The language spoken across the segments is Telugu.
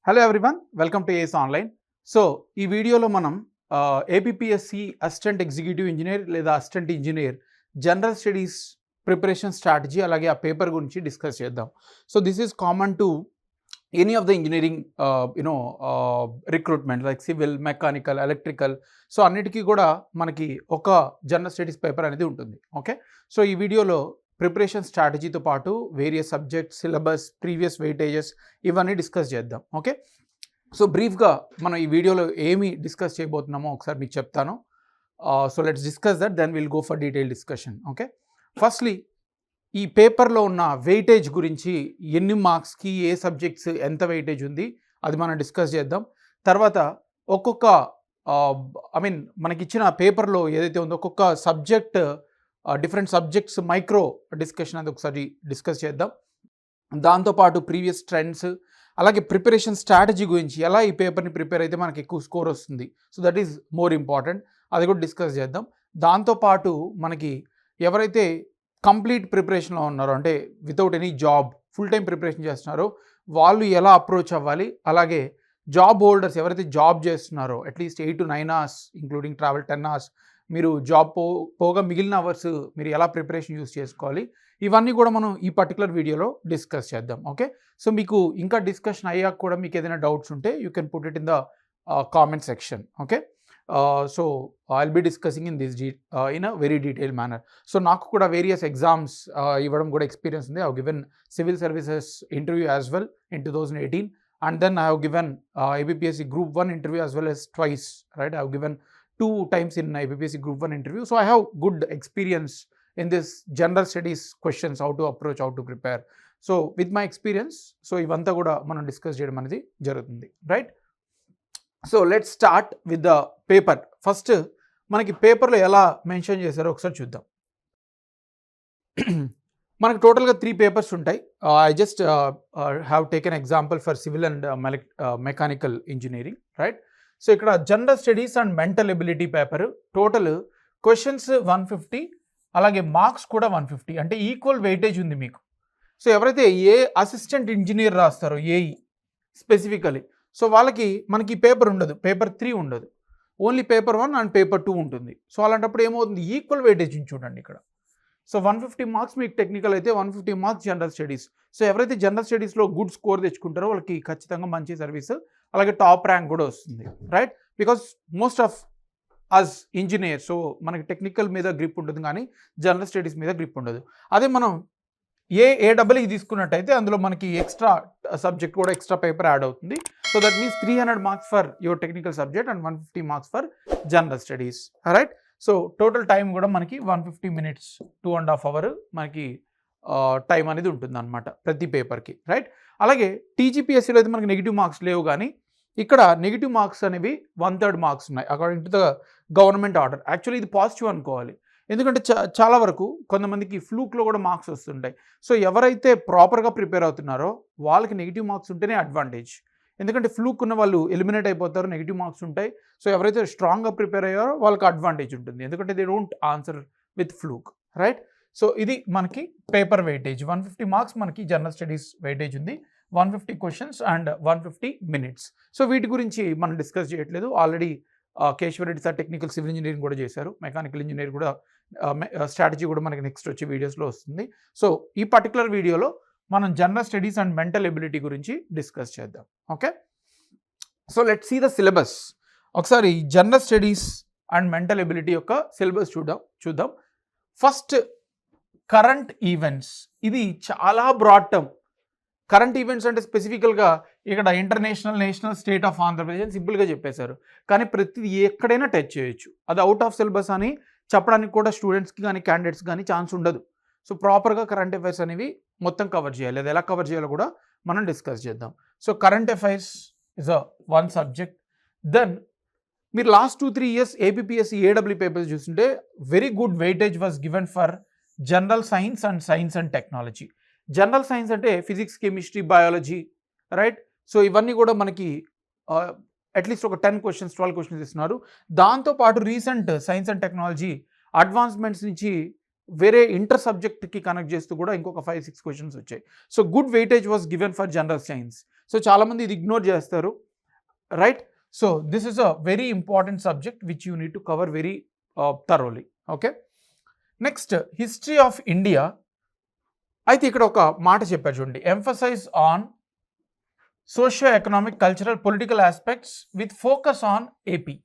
Hello everyone, welcome to AS online. So ఈ వీడియోలో మనం ఏపీపీఎస్సి అసిస్టెంట్ ఎగ్జిక్యూటివ్ ఇంజనీర్ లేదా assistant engineer general studies preparation strategy అలాగే ఆ పేపర్ గురించి డిస్కస్ చేద్దాం. So this is common to any of the engineering recruitment like civil, mechanical, electrical. So అన్నిటికీ కూడా మనకి ఒక జనరల్ స్టడీస్ పేపర్ అనేది ఉంటుంది. ఓకే, సో ఈ వీడియోలో ప్రిపరేషన్ స్ట్రాటజీతో పాటు various subjects, syllabus, previous weightages ఇవన్నీ డిస్కస్ చేద్దాం. ఓకే, సో బ్రీఫ్గా మనం ఈ వీడియోలో ఏమి డిస్కస్ చేయబోతున్నామో ఒకసారి మీకు చెప్తాను. So let's discuss that, then will go for detail discussion. Okay, firstly ఈ పేపర్లో ఉన్న వెయిటేజ్ గురించి, ఎన్ని మార్క్స్కి ఏ సబ్జెక్ట్స్ ఎంత వెయిటేజ్ ఉంది అది మనం డిస్కస్ చేద్దాం. తర్వాత ఒక్కొక్క మనకి ఇచ్చిన పేపర్లో ఏదైతే ఉందో ఒక్కొక్క subject, different subjects micro discussion అది ఒకసారి డిస్కస్ చేద్దాం. దాంతోపాటు ప్రీవియస్ ట్రెండ్స్ అలాగే ప్రిపరేషన్ స్ట్రాటజీ గురించి, ఎలా ఈ పేపర్ని ప్రిపేర్ అయితే మనకి ఎక్కువ స్కోర్ వస్తుంది, so that is more important, అది కూడా డిస్కస్ చేద్దాం. దాంతోపాటు మనకి ఎవరైతే కంప్లీట్ ప్రిపరేషన్లో ఉన్నారో, అంటే without any job full time preparation చేస్తున్నారో వాళ్ళు ఎలా అప్రోచ్ అవ్వాలి, అలాగే జాబ్ హోల్డర్స్ ఎవరైతే జాబ్ చేస్తున్నారో at least 8 to 9 hours including travel 10 hours మీరు జాబ్ పోగా మిగిలిన అవర్స్ మీరు ఎలా ప్రిపరేషన్ యూస్ చేసుకోవాలి, ఇవన్నీ కూడా మనం ఈ పర్టికులర్ వీడియోలో డిస్కస్ చేద్దాం. ఓకే, సో మీకు ఇంకా డిస్కషన్ అయ్యాక కూడా మీకు ఏదైనా డౌట్స్ ఉంటే you can put it in the comment section. Okay, so I will be discussing in this in a very detail manner. So నాకు కూడా వేరియస్ ఎగ్జామ్స్ ఇవ్వడం కూడా ఎక్స్పీరియన్స్ ఉంది. I have given civil services interview as well in 2018, and then I have given APPSC Group 1 interview as well as twice, right? I have given 2 times in APPSC Group 1 interview. So I have good experience in this general studies questions, how to approach, how to prepare. So with my experience, so ivanta kuda manam discuss cheyadam anedi jarugutundi, right? So let's start with the paper. First manaki paper lo ela mention chesaro okkari chuddam. మనకు టోటల్గా 3 పేపర్స్ ఉంటాయి. I just have taken example for civil and mechanical engineering, right? So ఇక్కడ general studies and mental ability paper, total questions 150 అలాగే మార్క్స్ కూడా 150, అంటే ఈక్వల్ వెయిటేజ్ ఉంది మీకు. సో ఎవరైతే అసిస్టెంట్ ఇంజనీర్ రాస్తారో ఏఈ స్పెసిఫికలీ, సో వాళ్ళకి మనకి పేపర్ ఉండదు, పేపర్ 3 ఉండదు, ఓన్లీ పేపర్ 1 అండ్ పేపర్ 2 ఉంటుంది. సో అలాంటప్పుడు ఏమవుతుంది, ఈక్వల్ వెయిటేజ్ చూడండి ఇక్కడ. సో 150 మార్క్స్ మీకు టెక్నికల్ అయితే, 150 మార్క్స్ జనరల్ స్టడీస్. సో ఎవరైతే జనరల్ స్టడీస్లో గుడ్ స్కోర్ తెచ్చుకుంటారో వాళ్ళకి ఖచ్చితంగా మంచి సర్వీస్ అలాగే టాప్ ర్యాంక్ కూడా వస్తుంది, right? Because most of us engineer, so మనకి టెక్నికల్ మీద గ్రిప్ ఉంటుంది కానీ జనరల్ స్టడీస్ మీద గ్రిప్ ఉండదు. అదే మనం ఏడబ్ల్యూ తీసుకున్నట్టయితే అందులో మనకి ఎక్స్ట్రా సబ్జెక్ట్ కూడా ఎక్స్ట్రా పేపర్ యాడ్ అవుతుంది. So that means 300 marks for your technical subject and 150 marks for general studies, right? So total time కూడా మనకి 150 minutes, 2.5 hours మనకి టైం అనేది ఉంటుంది అనమాట ప్రతి పేపర్కి, రైట్? అలాగే టీజీపీఎస్సీలో అయితే మనకి నెగిటివ్ మార్క్స్ లేవు, కానీ ఇక్కడ నెగిటివ్ మార్క్స్ అనేవి 1/3 మార్క్స్ ఉన్నాయి according to the government order. Actually ఇది పాజిటివ్ అనుకోవాలి, ఎందుకంటే చాలా వరకు కొంతమందికి ఫ్లూక్లో కూడా మార్క్స్ వస్తుంటాయి. సో ఎవరైతే ప్రాపర్గా ప్రిపేర్ అవుతున్నారో వాళ్ళకి నెగిటివ్ మార్క్స్ ఉంటేనే అడ్వాంటేజ్, ఎందుకంటే ఫ్లూక్ ఉన్న వాళ్ళు ఎలిమినేట్ అయిపోతారు, నెగిటివ్ మార్క్స్ ఉంటాయి. సో ఎవరైతే స్ట్రాంగ్గా ప్రిపేర్ అయ్యారో వాళ్ళకి అడ్వాంటేజ్ ఉంటుంది, ఎందుకంటే they don't answer with fluke, right? So ఇది మనకి పేపర్ వెయిటేజ్. 150 మార్క్స్ మనకి జనరల్ స్టడీస్ వెయిటేజ్ ఉంది, 150 క్వశ్చన్స్ అండ్ 150 minutes. సో వీటి గురించి మనం డిస్కస్ చేయట్లేదు, already Keshava Reddy sir technical civil engineering కూడా చేశారు, మెకానికల్ ఇంజనీర్ కూడా స్ట్రాటజీ కూడా మనకి నెక్స్ట్ వచ్చే వీడియోస్లో వస్తుంది. సో ఈ పర్టికులర్ వీడియోలో మనం general studies and mental ability గురించి డిస్కస్ చేద్దాం. Okay, so let's see the syllabus. ఒకసారి general studies and mental ability యొక్క సిలబస్ చూద్దాం. ఫస్ట్ కరెంట్ ఈవెంట్స్, ఇది చాలా బ్రాడ్ టర్మ్. కరెంట్ ఈవెంట్స్ అంటే స్పెసిఫికల్గా ఇక్కడ international, national, state of Andhra Pradesh సింపుల్గా చెప్పేశారు, కానీ ప్రతిదీ ఎక్కడైనా టచ్ చేయొచ్చు. అది అవుట్ ఆఫ్ సిలబస్ అని చెప్పడానికి కూడా స్టూడెంట్స్కి కానీ క్యాండిడేట్స్ కానీ ఛాన్స్ ఉండదు. సో ప్రాపర్గా కరెంట్ అఫైర్స్ అనేవి మొత్తం కవర్ చేయాలి, అది ఎలా కవర్ చేయాలో కూడా మనం డిస్కస్ చేద్దాం. So current affairs is one subject. Then మీరు last 2-3 years APPSC AW papers చూస్తుంటే very good weightage was given for general science and technology. General science అంటే physics, chemistry, biology, right? So ఇవన్నీ కూడా మనకి అట్లీస్ట్ ఒక 10 questions, 12 questions ఇస్తున్నారు. దాంతోపాటు recent science and technology advancements నుంచి వేరే ఇంటర్ సబ్జెక్ట్కి కనెక్ట్ చేస్తూ కూడా ఇంకొక 5-6 questions వచ్చాయి. So good weightage was given for general science. So చాలామంది ఇది ఇగ్నోర్ చేస్తారు, right? So this is a very important subject which you need to cover very thoroughly. Okay, next history of India. అయితే ఇక్కడ ఒక మాట చెప్పారు చూడండి, emphasis on socio economic cultural political aspects with focus on AP.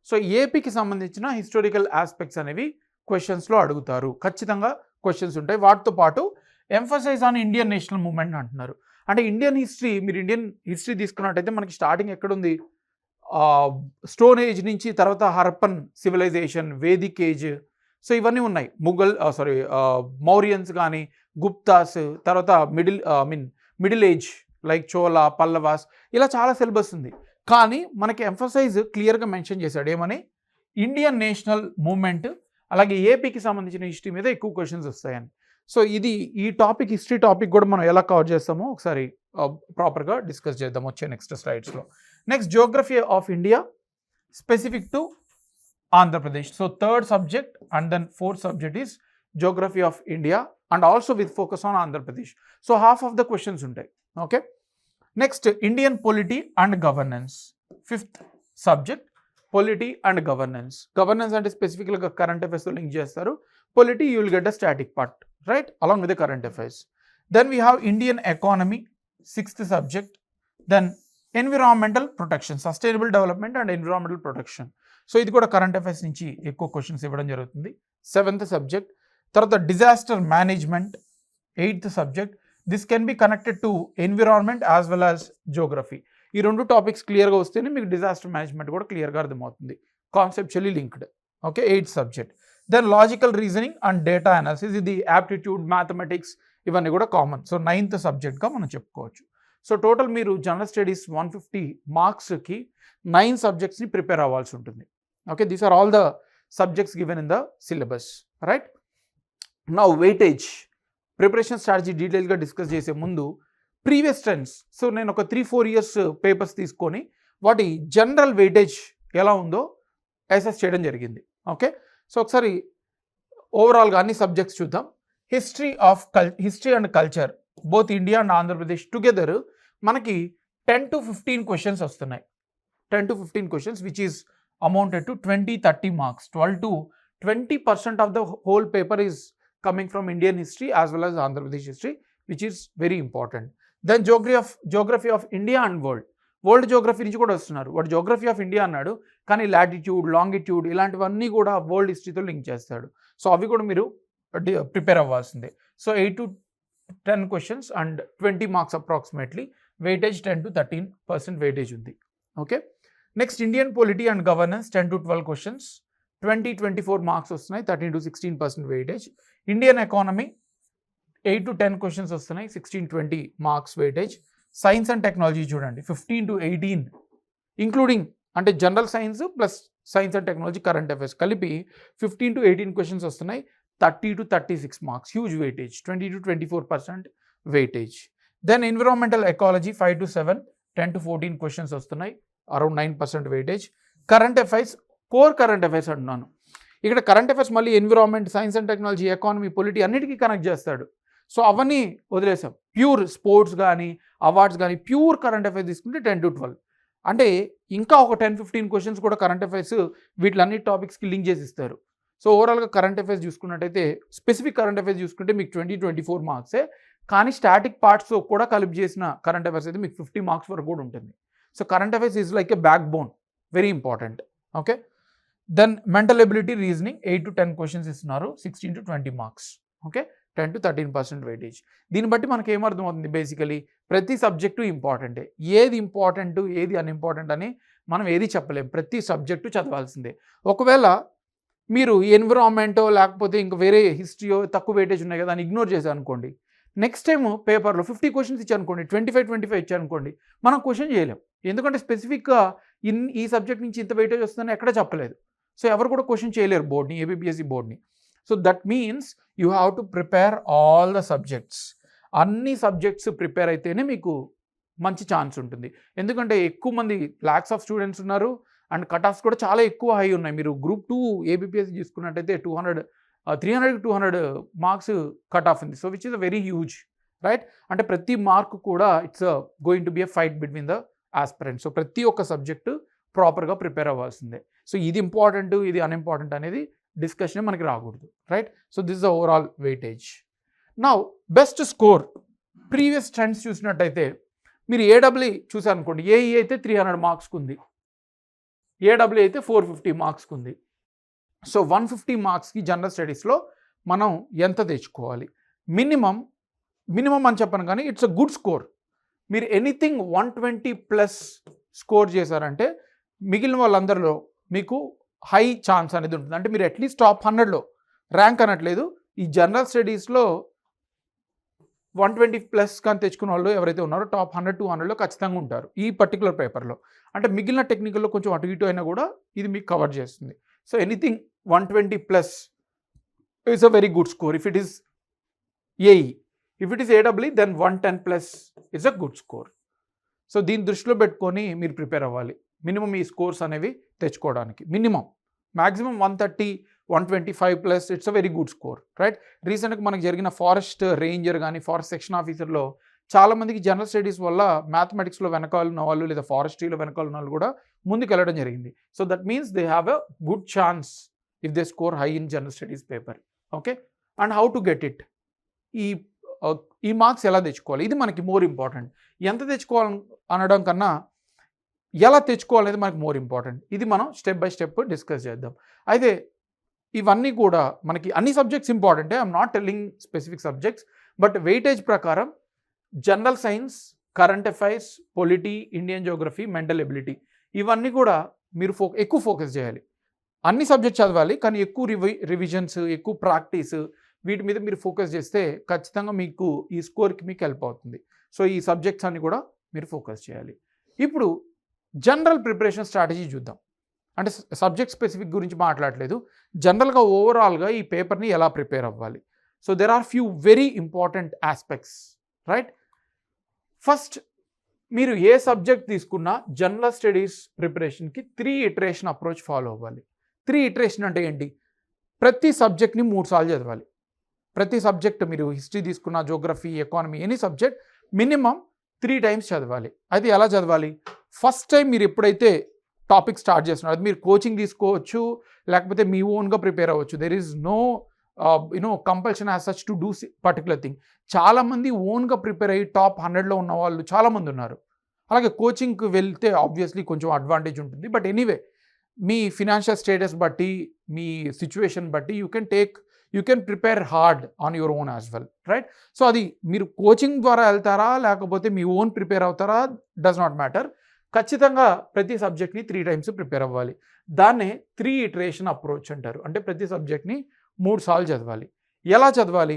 So ఏపీకి సంబంధించిన హిస్టారికల్ ఆస్పెక్ట్స్ అనేవి క్వశ్చన్స్లో అడుగుతారు, ఖచ్చితంగా క్వశ్చన్స్ ఉంటాయి. వాటితో పాటు emphasis on Indian national movement అంటున్నారు. అంటే ఇండియన్ హిస్టరీ, మీరు ఇండియన్ హిస్టరీ తీసుకున్నట్టయితే మనకి స్టార్టింగ్ ఎక్కడుంది, స్టోన్ ఏజ్ నుంచి, తర్వాత Harappan civilisation, Vedic age, so ఇవన్నీ ఉన్నాయి. మౌరియన్స్ కానీ, గుప్తాస్, తర్వాత middle age like Chola, Pallavas, ఇలా చాలా సిలబస్ ఉంది. కానీ మనకి ఎంఫసైజ్ క్లియర్గా మెన్షన్ చేశాడు, ఏమని, ఇండియన్ నేషనల్ మూవ్మెంట్, అలాగే ఏపీకి సంబంధించిన హిస్టరీ మీద ఎక్కువ క్వశ్చన్స్ వస్తాయని. సో ఇది ఈ టాపిక్, హిస్టరీ టాపిక్ కూడా మనం ఎలా కవర్ చేస్తామో ఒకసారి ప్రాపర్గా డిస్కస్ చేద్దాం వచ్చే నెక్స్ట్ స్లైడ్స్లో. Next geography of India specific to Andhra Pradesh. So third subject and then fourth subject is geography of India and also with focus on Andhra Pradesh. So half of the questions ఉంటాయి. Okay, next Indian polity and governance, fifth subject polity and governance. Governance అంటే స్పెసిఫిక్గా కరెంట్ అఫైర్స్తో లింక్ చేస్తారు. Polity you will get a static part, right, along with the current affairs. Then we have Indian economy, sixth subject. Then environmental protection, sustainable development and environmental protection. So ఇది కూడా కరెంట్ అఫైర్స్ నుంచి ఎక్కువ క్వశ్చన్స్ ఇవ్వడం జరుగుతుంది, సెవెంత్ సబ్జెక్ట్. తర్వాత disaster management, eighth subject. This can be connected to environment as well as geography. ఈ రెండు టాపిక్స్ క్లియర్గా వస్తేనే మీకు డిజాస్టర్ మేనేజ్మెంట్ కూడా క్లియర్గా అర్థమవుతుంది, conceptually linked. Okay, eighth subject. Then logical reasoning and data analysis, ఇది యాప్టిట్యూడ్, మ్యాథమెటిక్స్, ఇవన్నీ కూడా కామన్. సో నైన్త్ సబ్జెక్ట్గా మనం చెప్పుకోవచ్చు. సో టోటల్ మీరు జనరల్ స్టడీస్ 150 మార్క్స్కి 9 సబ్జెక్ట్స్ని ప్రిపేర్ అవ్వాల్సి ఉంటుంది. Okay, these are all the subjects given in the syllabus, right? Now weightage preparation strategy డీటెయిల్గా డిస్కస్ చేసే ముందు ప్రీవియస్ ట్రెండ్స్. సో నేను ఒక 3-4 ఇయర్స్ పేపర్స్ తీసుకొని వాటి జనరల్ వెయిటేజ్ ఎలా ఉందో అసెస్ చేయడం జరిగింది. ఓకే, సో ఒకసారి ఓవరాల్గా అన్ని సబ్జెక్ట్స్ చూద్దాం. History and culture both India and Andhra Pradesh together మనకి 10 to 15 క్వశ్చన్స్ వస్తున్నాయి. 10 to 15 questions which is amounted to 20-30 marks. 12 to 20% of the whole paper is coming from Indian history as well as Andhra Pradesh history, which is very important. Then geography of India and world geography నుంచి కూడా వస్తున్నారు. వాడు geography of India అన్నాడు, కానీ లాటిట్యూడ్, లాంగిట్యూడ్ ఇలాంటివన్నీ కూడా వరల్డ్ హిస్టరీతో లింక్ చేస్తాడు. సో అవి కూడా మీరు ప్రిపేర్ అవ్వాల్సిందే. So 8 to 10 questions and 20 marks approximately. Weightage 10 to 13% weightage ఉంది. Okay, next Indian polity and governance 10 to 12 questions, 20-24 marks వస్తున్నాయి, 13 to 16% weightage. Indian economy 8 to 10 questions వస్తున్నాయి, 16-20 marks weightage. Science and technology చూడండి 15 to 18 ఇంక్లూడింగ్, అంటే general science plus science and technology current affairs కలిపి 15 to 18 క్వశ్చన్స్ వస్తున్నాయి, 30 to 36 marks, huge weightage. 20 to 24% weightage. Then environmental ecology 5 to 7, 10 to 14 questions వస్తున్నాయి, around 9% weightage. Current affairs, core current affairs అంటున్నాను ఇక్కడ. కరెంట్ అఫైర్స్ మళ్ళీ environment, science and technology, economy, polity అన్నిటికీ కనెక్ట్ చేస్తాడు. సో అవన్నీ వదిలేసాం. ప్యూర్ స్పోర్ట్స్ కానీ, అవార్డ్స్ కానీ, ప్యూర్ కరెంట్ అఫైర్స్ తీసుకుంటే 10 to 12. అంటే ఇంకా ఒక 10-15 క్వశ్చన్స్ కూడా కరెంట్ అఫైర్స్ వీటిలన్ని టాపిక్స్కి లింక్ చేసి ఇస్తారు. సో ఓవరాల్గా కరెంట్ అఫైర్స్ చూసుకున్నట్టయితే, స్పెసిఫిక్ కరెంట్ అఫైర్స్ చూసుకుంటే మీకు 20-24 మార్క్సే, కానీ స్టాటిక్ పార్ట్స్తో కూడా కలిపి చేసిన కరెంట్ అఫైర్స్ అయితే మీకు 50 మార్క్స్ వరకు కూడా ఉంటుంది. So current affairs is like a backbone, very important. Okay, then mental ability, reasoning 8 to 10 questions ఇస్తున్నారు, 16 to 20 marks. Okay, 10 to 13% weightage. దీన్ని బట్టి మనకి ఏమర్థమవుతుంది, బేసికలీ ప్రతి సబ్జెక్టు ఇంపార్టెంటే. ఏది ఇంపార్టెంట్, ఏది అన్ఇంపార్టెంట్ అని మనం ఏది చెప్పలేం, ప్రతి సబ్జెక్టు చదవాల్సిందే. ఒకవేళ మీరు ఎన్విరాన్మెంటో లేకపోతే ఇంకా వేరే హిస్టరీయో తక్కువ వెయిటేజ్ ఉన్నాయి కదా అని ఇగ్నోర్ చేశారు అనుకోండి, నెక్స్ట్ టైం పేపర్లో 50 క్వశ్చన్స్ ఇచ్చారనుకోండి, 25 ఇచ్చారనుకోండి, మనం క్వశ్చన్ చేయలేం. ఎందుకంటే స్పెసిఫిక్గా ఈ సబ్జెక్ట్ నుంచి ఇంత వెయిటేజ్ వస్తుందని ఎక్కడ చెప్పలేదు. సో ఎవరు కూడా క్వశ్చన్ చేయలేరు బోర్డ్ని, ఏబిపిఎస్సి బోర్డ్ని. So that means you have to prepare all the subjects. అన్ని సబ్జెక్ట్స్ ప్రిపేర్ అయితేనే మీకు మంచి ఛాన్స్ ఉంటుంది. ఎందుకంటే ఎక్కువ మంది లాక్స్ ఆఫ్ స్టూడెంట్స్ ఉన్నారు అండ్ కట్ ఆఫ్స్ కూడా చాలా ఎక్కువ హై ఉన్నాయి. మీరు గ్రూప్ 2 ఏబిపిఎస్సి చూసుకున్నట్టయితే 300 to 200 మార్క్స్ కట్ ఆఫ్ ఉంది. So which is a very huge right. అంటే ప్రతి మార్క్ కూడా it's going to be a fight between the aspirants. So ప్రతి ఒక్క సబ్జెక్టు ప్రాపర్గా ప్రిపేర్ అవ్వాల్సిందే. సో ఇది ఇంపార్టెంట్, ఇది అన్ఇంపార్టెంట్ అనేది డిస్కషన్ మనకి రాకూడదు, right. So this the overall weightage. Now best score previous trends చూసినట్టయితే మీరు ఏడబ్ల్యూ చూసారనుకోండి, ఏఈ అయితే 300 మార్క్స్కి ఉంది, ఏడబ్ల్యూ అయితే 450 మార్క్స్కి ఉంది. సో 150 మార్క్స్కి జనరల్ స్టడీస్లో మనం ఎంత తెచ్చుకోవాలి? మినిమం అని చెప్పను కానీ ఇట్స్ అ గుడ్ స్కోర్. మీరు ఎనీథింగ్ 120+ స్కోర్ చేశారంటే మిగిలిన వాళ్ళందరిలో మీకు హై ఛాన్స్ అనేది ఉంటుంది. అంటే మీరు అట్లీస్ట్ టాప్ 100లో ర్యాంక్ అనట్లేదు, ఈ జనరల్ స్టడీస్లో 120+ కానీ తెచ్చుకున్న వాళ్ళు ఎవరైతే ఉన్నారో టాప్ 100-200లో ఖచ్చితంగా ఉంటారు ఈ పర్టికులర్ పేపర్లో. అంటే మిగిలిన టెక్నికల్లో కొంచెం అటు ఇటు అయినా కూడా ఇది మీకు కవర్ చేస్తుంది. So anything 120+ is a very good score if it is AE. If it is AEE, then 110+ is a good score. So దీన్ని దృష్టిలో పెట్టుకొని మీరు ప్రిపేర్ అవ్వాలి మినిమం ఈ స్కోర్స్ అనేవి తెచ్చుకోవడానికి. Minimum maximum 130-125+, it's a very good score, right. రీసెంట్గా మనకు జరిగిన ఫారెస్ట్ రేంజర్ కానీ ఫారెస్ట్ సెక్షన్ ఆఫీసర్లో చాలామందికి జనరల్ స్టడీస్ వల్ల మ్యాథమెటిక్స్లో వెనకాల ఉన్న వాళ్ళు లేదా ఫారెస్ట్రీలో వెనకాల ఉన్న వాళ్ళు కూడా ముందుకు వెళ్ళడం జరిగింది. So that means they have a good chance if they score high in general studies paper. Okay. And how to get it, ఈ మార్క్స్ ఎలా తెచ్చుకోవాలి, ఇది మనకి మోర్ ఇంపార్టెంట్. ఎంత తెచ్చుకోవాలి అనడం కన్నా ఎలా తెచ్చుకోవాలనేది మనకి మోర్ ఇంపార్టెంట్. ఇది మనం స్టెప్ బై స్టెప్ డిస్కస్ చేద్దాం. అయితే ఇవన్నీ కూడా మనకి అన్ని సబ్జెక్ట్స్ ఇంపార్టెంటే, I'm not telling specific subjects, but weightage ప్రకారం general science, current affairs, polity, Indian geography, mental ability ఇవన్నీ కూడా మీరు ఎక్కువ ఫోకస్ చేయాలి. అన్ని సబ్జెక్ట్స్ చదవాలి కానీ ఎక్కువ రివిజన్స్, ఎక్కువ ప్రాక్టీస్ వీటి మీద మీరు ఫోకస్ చేస్తే ఖచ్చితంగా మీకు ఈ స్కోర్కి మీకు హెల్ప్ అవుతుంది. సో ఈ సబ్జెక్ట్స్ అన్ని కూడా మీరు ఫోకస్ చేయాలి. ఇప్పుడు జనరల్ ప్రిపరేషన్ స్ట్రాటజీ చూద్దాం. అంటే సబ్జెక్ట్ స్పెసిఫిక్ గురించి మాట్లాడలేదు, జనరల్గా ఓవరాల్గా ఈ పేపర్ని ఎలా ప్రిపేర్ అవ్వాలి. So there are few very important aspects, right. First, మీరు ఏ సబ్జెక్ట్ తీసుకున్నా జనరల్ స్టడీస్ ప్రిపరేషన్కి 3 ఇటరేషన్ అప్రోచ్ ఫాలో అవ్వాలి. 3 ఇటరేషన్ అంటే ఏంటి? ప్రతి సబ్జెక్ట్ని 3 సార్లు చదవాలి. ప్రతి సబ్జెక్ట్ మీరు హిస్టరీ తీసుకున్న, geography, economy, any subject minimum 3 times చదవాలి. అయితే ఎలా చదవాలి? ఫస్ట్ టైం మీరు ఎప్పుడైతే టాపిక్ స్టార్ట్ చేస్తున్నారు, అది మీరు కోచింగ్ తీసుకోవచ్చు లేకపోతే మీ ఓన్గా ప్రిపేర్ అవ్వచ్చు. There is no compulsion as such to do particular thing. చాలామంది ఓన్గా ప్రిపేర్ అయ్యి టాప్ 100లో ఉన్న వాళ్ళు చాలామంది ఉన్నారు. అలాగే కోచింగ్కి వెళ్తే ఆబ్వియస్లీ కొంచెం అడ్వాంటేజ్ ఉంటుంది. But anyway, me financial status బట్టి, మీ సిచ్యువేషన్ బట్టి you can prepare hard on your own as well, right. So అది మీరు కోచింగ్ ద్వారా వెళ్తారా లేకపోతే మీ ఓన్ ప్రిపేర్ అవుతారా డస్ నాట్ మ్యాటర్. ఖచ్చితంగా ప్రతి సబ్జెక్ట్ని 3 టైమ్స్ ప్రిపేర్ అవ్వాలి. దాన్నే 3 ఇటరేషన్ అప్రోచ్ అంటారు. అంటే ప్రతి సబ్జెక్ట్ని 3 సార్లు చదవాలి. ఎలా చదవాలి?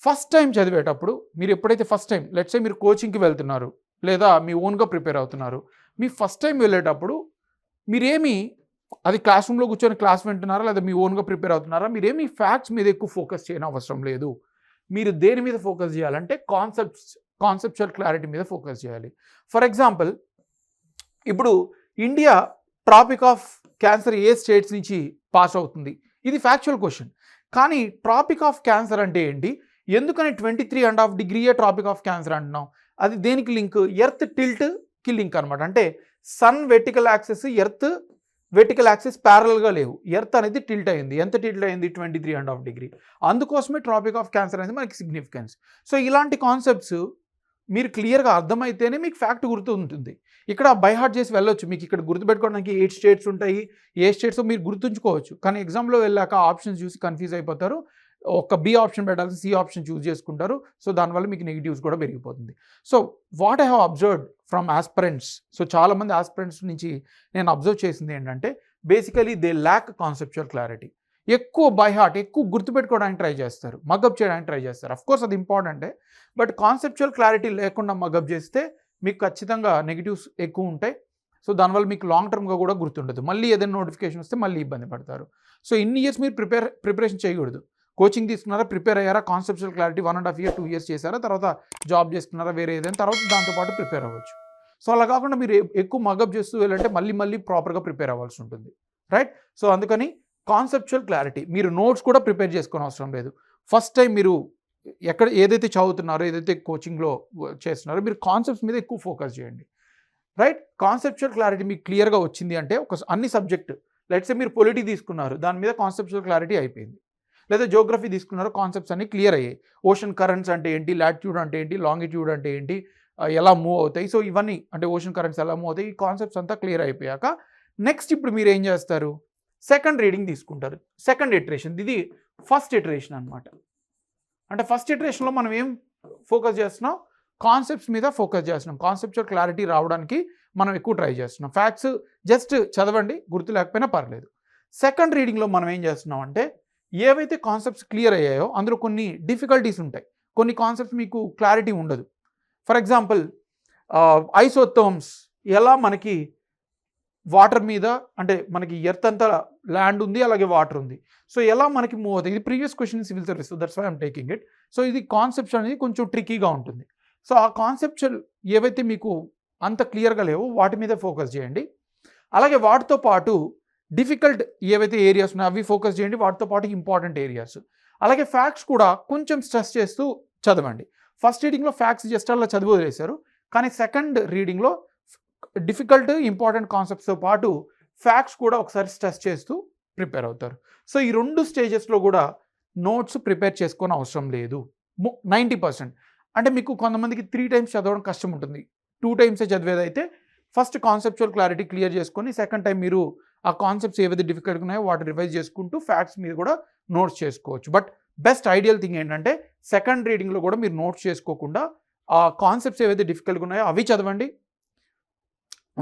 ఫస్ట్ టైం చదివేటప్పుడు మీరు ఎప్పుడైతే ఫస్ట్ టైం లెట్స్ సే మీరు కోచింగ్కి వెళ్తున్నారు లేదా మీ ఓన్గా ప్రిపేర్ అవుతున్నారు, మీ ఫస్ట్ టైం వెళ్ళేటప్పుడు మీరేమి అది క్లాస్ రూమ్లో కూర్చొని క్లాస్ వింటున్నారా లేదా మీ ఓన్గా ప్రిపేర్ అవుతున్నారా, మీరేమి ఫ్యాక్ట్స్ మీద ఎక్కువ ఫోకస్ చేయని అవసరం లేదు. మీరు దేని మీద ఫోకస్ చేయాలంటే కాన్సెప్చువల్ క్లారిటీ మీద ఫోకస్ చేయాలి. ఫర్ ఎగ్జాంపుల్, ఇప్పుడు ఇండియా ట్రాపిక్ ఆఫ్ క్యాన్సర్ ఏ స్టేట్స్ నుంచి పాస్ అవుతుంది, ఇది ఫ్యాక్చువల్ క్వశ్చన్. కానీ ట్రాపిక్ ఆఫ్ క్యాన్సర్ అంటే ఏంటి, ఎందుకని 23.5 డిగ్రీయే ట్రాపిక్ ఆఫ్ క్యాన్సర్ అంటున్నాం, అది దేనికి లింక్? ఎర్త్ టిల్ట్కి లింక్ అనమాట. అంటే sun vertical axis, earth vertical axis ప్యారల్గా లేవు. ఎర్త్ అనేది టిల్ట్ అయింది. ఎంత టిల్ట్ అయింది? 23.5 డిగ్రీ. అందుకోసమే ట్రాపిక్ ఆఫ్ క్యాన్సర్ అనేది మనకి సిగ్నిఫికెన్స్. సో ఇలాంటి కాన్సెప్ట్స్ మీరు క్లియర్గా అర్థమైతేనే మీకు ఫ్యాక్ట్ గుర్తు ఉంటుంది. ఇక్కడ బైహార్ట్ చేసి వెళ్ళొచ్చు, మీకు ఇక్కడ గుర్తుపెట్టుకోవడానికి 8 స్టేట్స్ ఉంటాయి, ఏ స్టేట్స్ మీరు గుర్తుంచుకోవచ్చు. కానీ ఎగ్జామ్లో వెళ్ళాక ఆప్షన్స్ చూసి కన్ఫ్యూజ్ అయిపోతారు, ఒక బి ఆప్షన్ పెట్టాల్సి సి ఆప్షన్ చూస్ చేసుకుంటారు. సో దానివల్ల మీకు నెగిటివ్స్ కూడా పెరిగిపోతుంది. So what I have observed from aspirants, so చాలామంది ఆస్పిరెంట్స్ నుంచి నేను అబ్జర్వ్ చేసింది ఏంటంటే basically they lakh conceptual clarity. ఎక్కువ బై హార్ట్, ఎక్కువ గుర్తుపెట్టుకోవడానికి ట్రై చేస్తారు, మగప్ చేయడానికి ట్రై చేస్తారు. అఫ్కోర్స్ అది ఇంపార్టెంటే, బట్ కాన్సెప్చువల్ క్లారిటీ లేకుండా మగప్ చేస్తే మీకు ఖచ్చితంగా నెగిటివ్స్ ఎక్కువ ఉంటాయి. సో దానివల్ల మీకు లాంగ్ టర్మ్గా కూడా గుర్తుండదు. మళ్ళీ ఏదైనా నోటిఫికేషన్ వస్తే మళ్ళీ ఇబ్బంది పడతారు. సో ఇన్ని ఇయర్స్ మీరు ప్రిపరేషన్ చేయకూడదు. కోచింగ్ తీసుకున్నారా, ప్రిపేర్ అయ్యారా, కాన్సెప్చువల్ క్లారిటీ 1.5 year 2 years చేశారా, తర్వాత జాబ్ చేస్తున్నారా, వేరే ఏదైనా, తర్వాత దాంతోపాటు ప్రిపేర్ అవ్వచ్చు. సో అలా కాకుండా మీరు ఎక్కువ మగప్ చేస్తూ వెళ్ళంటే మళ్ళీ ప్రాపర్గా ప్రిపేర్ అవ్వాల్సి ఉంటుంది, రైట్. సో అందుకని కాన్సెప్చువల్ క్లారిటీ, మీరు నోట్స్ కూడా ప్రిపేర్ చేసుకునే అవసరం లేదు. ఫస్ట్ టైం మీరు ఎక్కడ ఏదైతే చదువుతున్నారో, ఏదైతే కోచింగ్లో చేస్తున్నారో మీరు కాన్సెప్ట్స్ మీద ఎక్కువ ఫోకస్ చేయండి, రైట్? కాన్సెప్చువల్ క్లారిటీ మీకు క్లియర్గా వచ్చింది అంటే అన్ని సబ్జెక్ట్, లెట్స్ మీరు పొలిటీ తీసుకున్నారు, దాని మీద కాన్సెప్చువల్ క్లారిటీ అయిపోయింది. లేదా జోగ్రఫీ తీసుకున్నారు, కాన్సెప్ట్స్ అన్ని క్లియర్ అయ్యాయి. ఓషన్ కరెంట్స్ అంటే ఏంటి, లాటిట్యూడ్ అంటే ఏంటి, లాంగిట్యూడ్ అంటే ఏంటి, ఎలా మూవ్ అవుతాయి, సో ఇవన్నీ అంటే ఓషన్ కరెంట్స్ ఎలా మూవ్ అవుతాయి, ఈ కాన్సెప్ట్స్ అంతా క్లియర్ అయిపోయాక నెక్స్ట్ ఇప్పుడు మీరు ఏం చేస్తారు, సెకండ్ రీడింగ్ తీసుకుంటారు. సెకండ్ ఇటరేషన్, ఇది ఫస్ట్ ఇటరేషన్ అనమాట. అంటే ఫస్ట్ ఇటరేషన్లో మనం ఏం ఫోకస్ చేస్తున్నాం, కాన్సెప్ట్స్ మీద ఫోకస్ చేస్తున్నాం. కాన్సెప్చువల్ క్లారిటీ రావడానికి మనం ఎక్కువ ట్రై చేస్తున్నాం. ఫ్యాక్ట్స్ జస్ట్ చదవండి, గుర్తు లేకపోయినా పర్లేదు. సెకండ్ రీడింగ్లో మనం ఏం చేస్తున్నాం అంటే ఏవైతే కాన్సెప్ట్స్ క్లియర్ అయ్యాయో అందులో కొన్ని డిఫికల్టీస్ ఉంటాయి, కొన్ని కాన్సెప్ట్స్ మీకు క్లారిటీ ఉండదు. ఫర్ ఎగ్జాంపుల్ ఐసోథర్మ్స్ ఎలా మనకి వాటర్ మీద, అంటే మనకి ఎర్త్ అంతా ల్యాండ్ ఉంది, అలాగే వాటర్ ఉంది, సో ఎలా మనకి మూవ్ అవుతాయి. ఇది previous question civil service, that's why I'm taking it. So ఇది కాన్సెప్ట్స్ అనేది కొంచెం ట్రికీగా ఉంటుంది. సో ఆ కాన్సెప్చువల్ ఏవైతే మీకు అంత క్లియర్గా లేవో వాటి మీద ఫోకస్ చేయండి. అలాగే వాటితో పాటు డిఫికల్ట్ ఏవైతే ఏరియాస్ ఉన్నాయో అవి ఫోకస్ చేయండి, వాటితో పాటు ఇంపార్టెంట్ ఏరియాస్. అలాగే ఫ్యాక్ట్స్ కూడా కొంచెం స్ట్రెస్ చేస్తూ చదవండి. ఫస్ట్ రీడింగ్లో ఫ్యాక్ట్స్ జస్ట్ అలా చదివి వదిలేశారు, కానీ సెకండ్ రీడింగ్లో డిఫికల్ట్ ఇంపార్టెంట్ కాన్సెప్ట్స్తో పాటు ఫ్యాక్ట్స్ కూడా ఒకసారి స్ట్రెస్ చేస్తూ ప్రిపేర్ అవుతారు. సో ఈ రెండు స్టేజెస్లో కూడా నోట్స్ ప్రిపేర్ చేసుకొని అవసరం లేదు. 90%. అంటే మీకు కొంతమందికి 3 times చదవడం కష్టం ఉంటుంది, 2 times చదివేదైతే ఫస్ట్ కాన్సెప్చువల్ క్లారిటీ క్లియర్ చేసుకొని సెకండ్ టైం మీరు ఆ కాన్సెప్ట్స్ ఏవైతే డిఫికల్ట్గా ఉన్నాయో వాటి రివైజ్ చేసుకుంటూ ఫ్యాక్ట్స్ మీద కూడా నోట్స్ చేసుకోవచ్చు. బట్ బెస్ట్ ఐడియల్ థింగ్ ఏంటంటే సెకండ్ రీడింగ్లో కూడా మీరు నోట్స్ చేసుకోకుండా ఆ కాన్సెప్ట్స్ ఏవైతే డిఫికల్ట్గా ఉన్నాయో అవి చదవండి,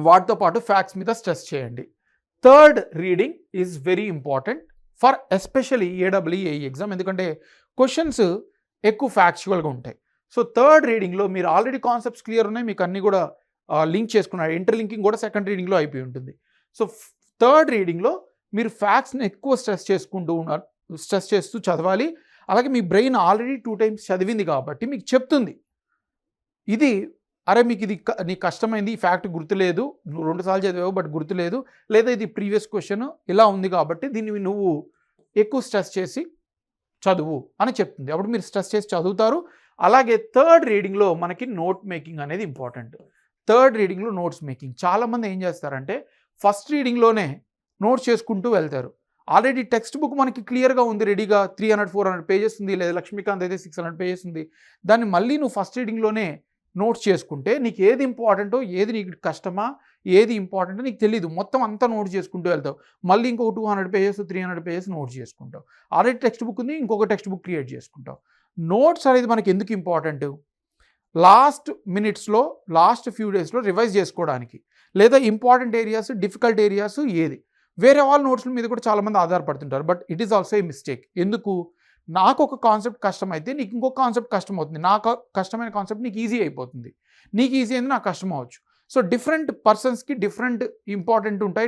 వాటితో పాటు ఫ్యాక్ట్స్ మీద స్ట్రెస్ చేయండి. Third reading is very important for especially AWA exam, ఎందుకంటే క్వశ్చన్స్ ఎక్కువ ఫ్యాక్చువల్గా ఉంటాయి. సో థర్డ్ రీడింగ్లో మీరు ఆల్రెడీ కాన్సెప్ట్స్ క్లియర్ ఉన్నాయి, మీకు అన్నీ కూడా లింక్ చేసుకున్నారు, ఇంటర్లింకింగ్ కూడా సెకండ్ రీడింగ్లో అయిపోయి ఉంటుంది. సో థర్డ్ రీడింగ్లో మీరు ఫ్యాక్ట్స్ని ఎక్కువ స్ట్రెస్ చేస్తూ చదవాలి. అలాగే మీ బ్రెయిన్ ఆల్రెడీ 2 times చదివింది కాబట్టి మీకు చెప్తుంది, ఇది అరే మీకు ఇది నీకు కష్టమైంది, ఈ ఫ్యాక్ట్ గుర్తులేదు, నువ్వు 2 సార్లు చదివావు బట్ గుర్తులేదు, లేదా ఇది ప్రీవియస్ క్వశ్చన్ ఇలా ఉంది కాబట్టి దీన్ని నువ్వు ఎక్కువ స్ట్రెస్ చేసి చదువు అని చెప్తుంది. అప్పుడు మీరు స్ట్రెస్ చేసి చదువుతారు. అలాగే థర్డ్ రీడింగ్లో మనకి నోట్ మేకింగ్ అనేది ఇంపార్టెంట్. థర్డ్ రీడింగ్లో నోట్స్ మేకింగ్, చాలామంది ఏం చేస్తారంటే ఫస్ట్ రీడింగ్లోనే నోట్స్ చేసుకుంటూ వెళ్తారు. ఆల్రెడీ టెక్స్ట్ బుక్ మనకి క్లియర్గా ఉంది, రెడీగా 300-400 pages ఉంది, లేదా లక్ష్మీకాంత్ అయితే 600 pages ఉంది. దాన్ని మళ్ళీ నువ్వు ఫస్ట్ రీడింగ్లోనే నోట్స్ చేసుకుంటే నీకు ఏది ఇంపార్టెంటో, ఏది నీకు కష్టమా, ఏది ఇంపార్టెంటో నీకు తెలీదు, మొత్తం అంతా నోట్స్ చేసుకుంటూ వెళ్తావు. మళ్ళీ ఇంకో 200 pages 300 pages నోట్స్ చేసుకుంటావు. ఆల్రెడీ టెక్స్ట్ బుక్ ఉంది, ఇంకొక టెక్స్ట్ బుక్ క్రియేట్ చేసుకుంటావు. నోట్స్ అనేది మనకి ఎందుకు ఇంపార్టెంట్, లాస్ట్ మినిట్స్లో, లాస్ట్ ఫ్యూ డేస్లో రివైజ్ చేసుకోవడానికి, లేదా ఇంపార్టెంట్ ఏరియాస్, డిఫికల్ట్ ఏరియాస్ ఏది, వేరే వాళ్ళ నోట్స్ల మీద కూడా చాలామంది ఆధారపడుతుంటారు. But it is also a mistake. ఎందుకు, నాకు ఒక కాన్సెప్ట్ కష్టమైతే నీకు ఇంకొక కాన్సెప్ట్ కష్టం అవుతుంది, నాకు కష్టమైన కాన్సెప్ట్ నీకు ఈజీ అయిపోతుంది, నీకు ఈజీ అయింది నాకు కష్టం అవ్వచ్చు. సో డిఫరెంట్ పర్సన్స్కి డిఫరెంట్ ఇంపార్టెంట్ ఉంటాయి,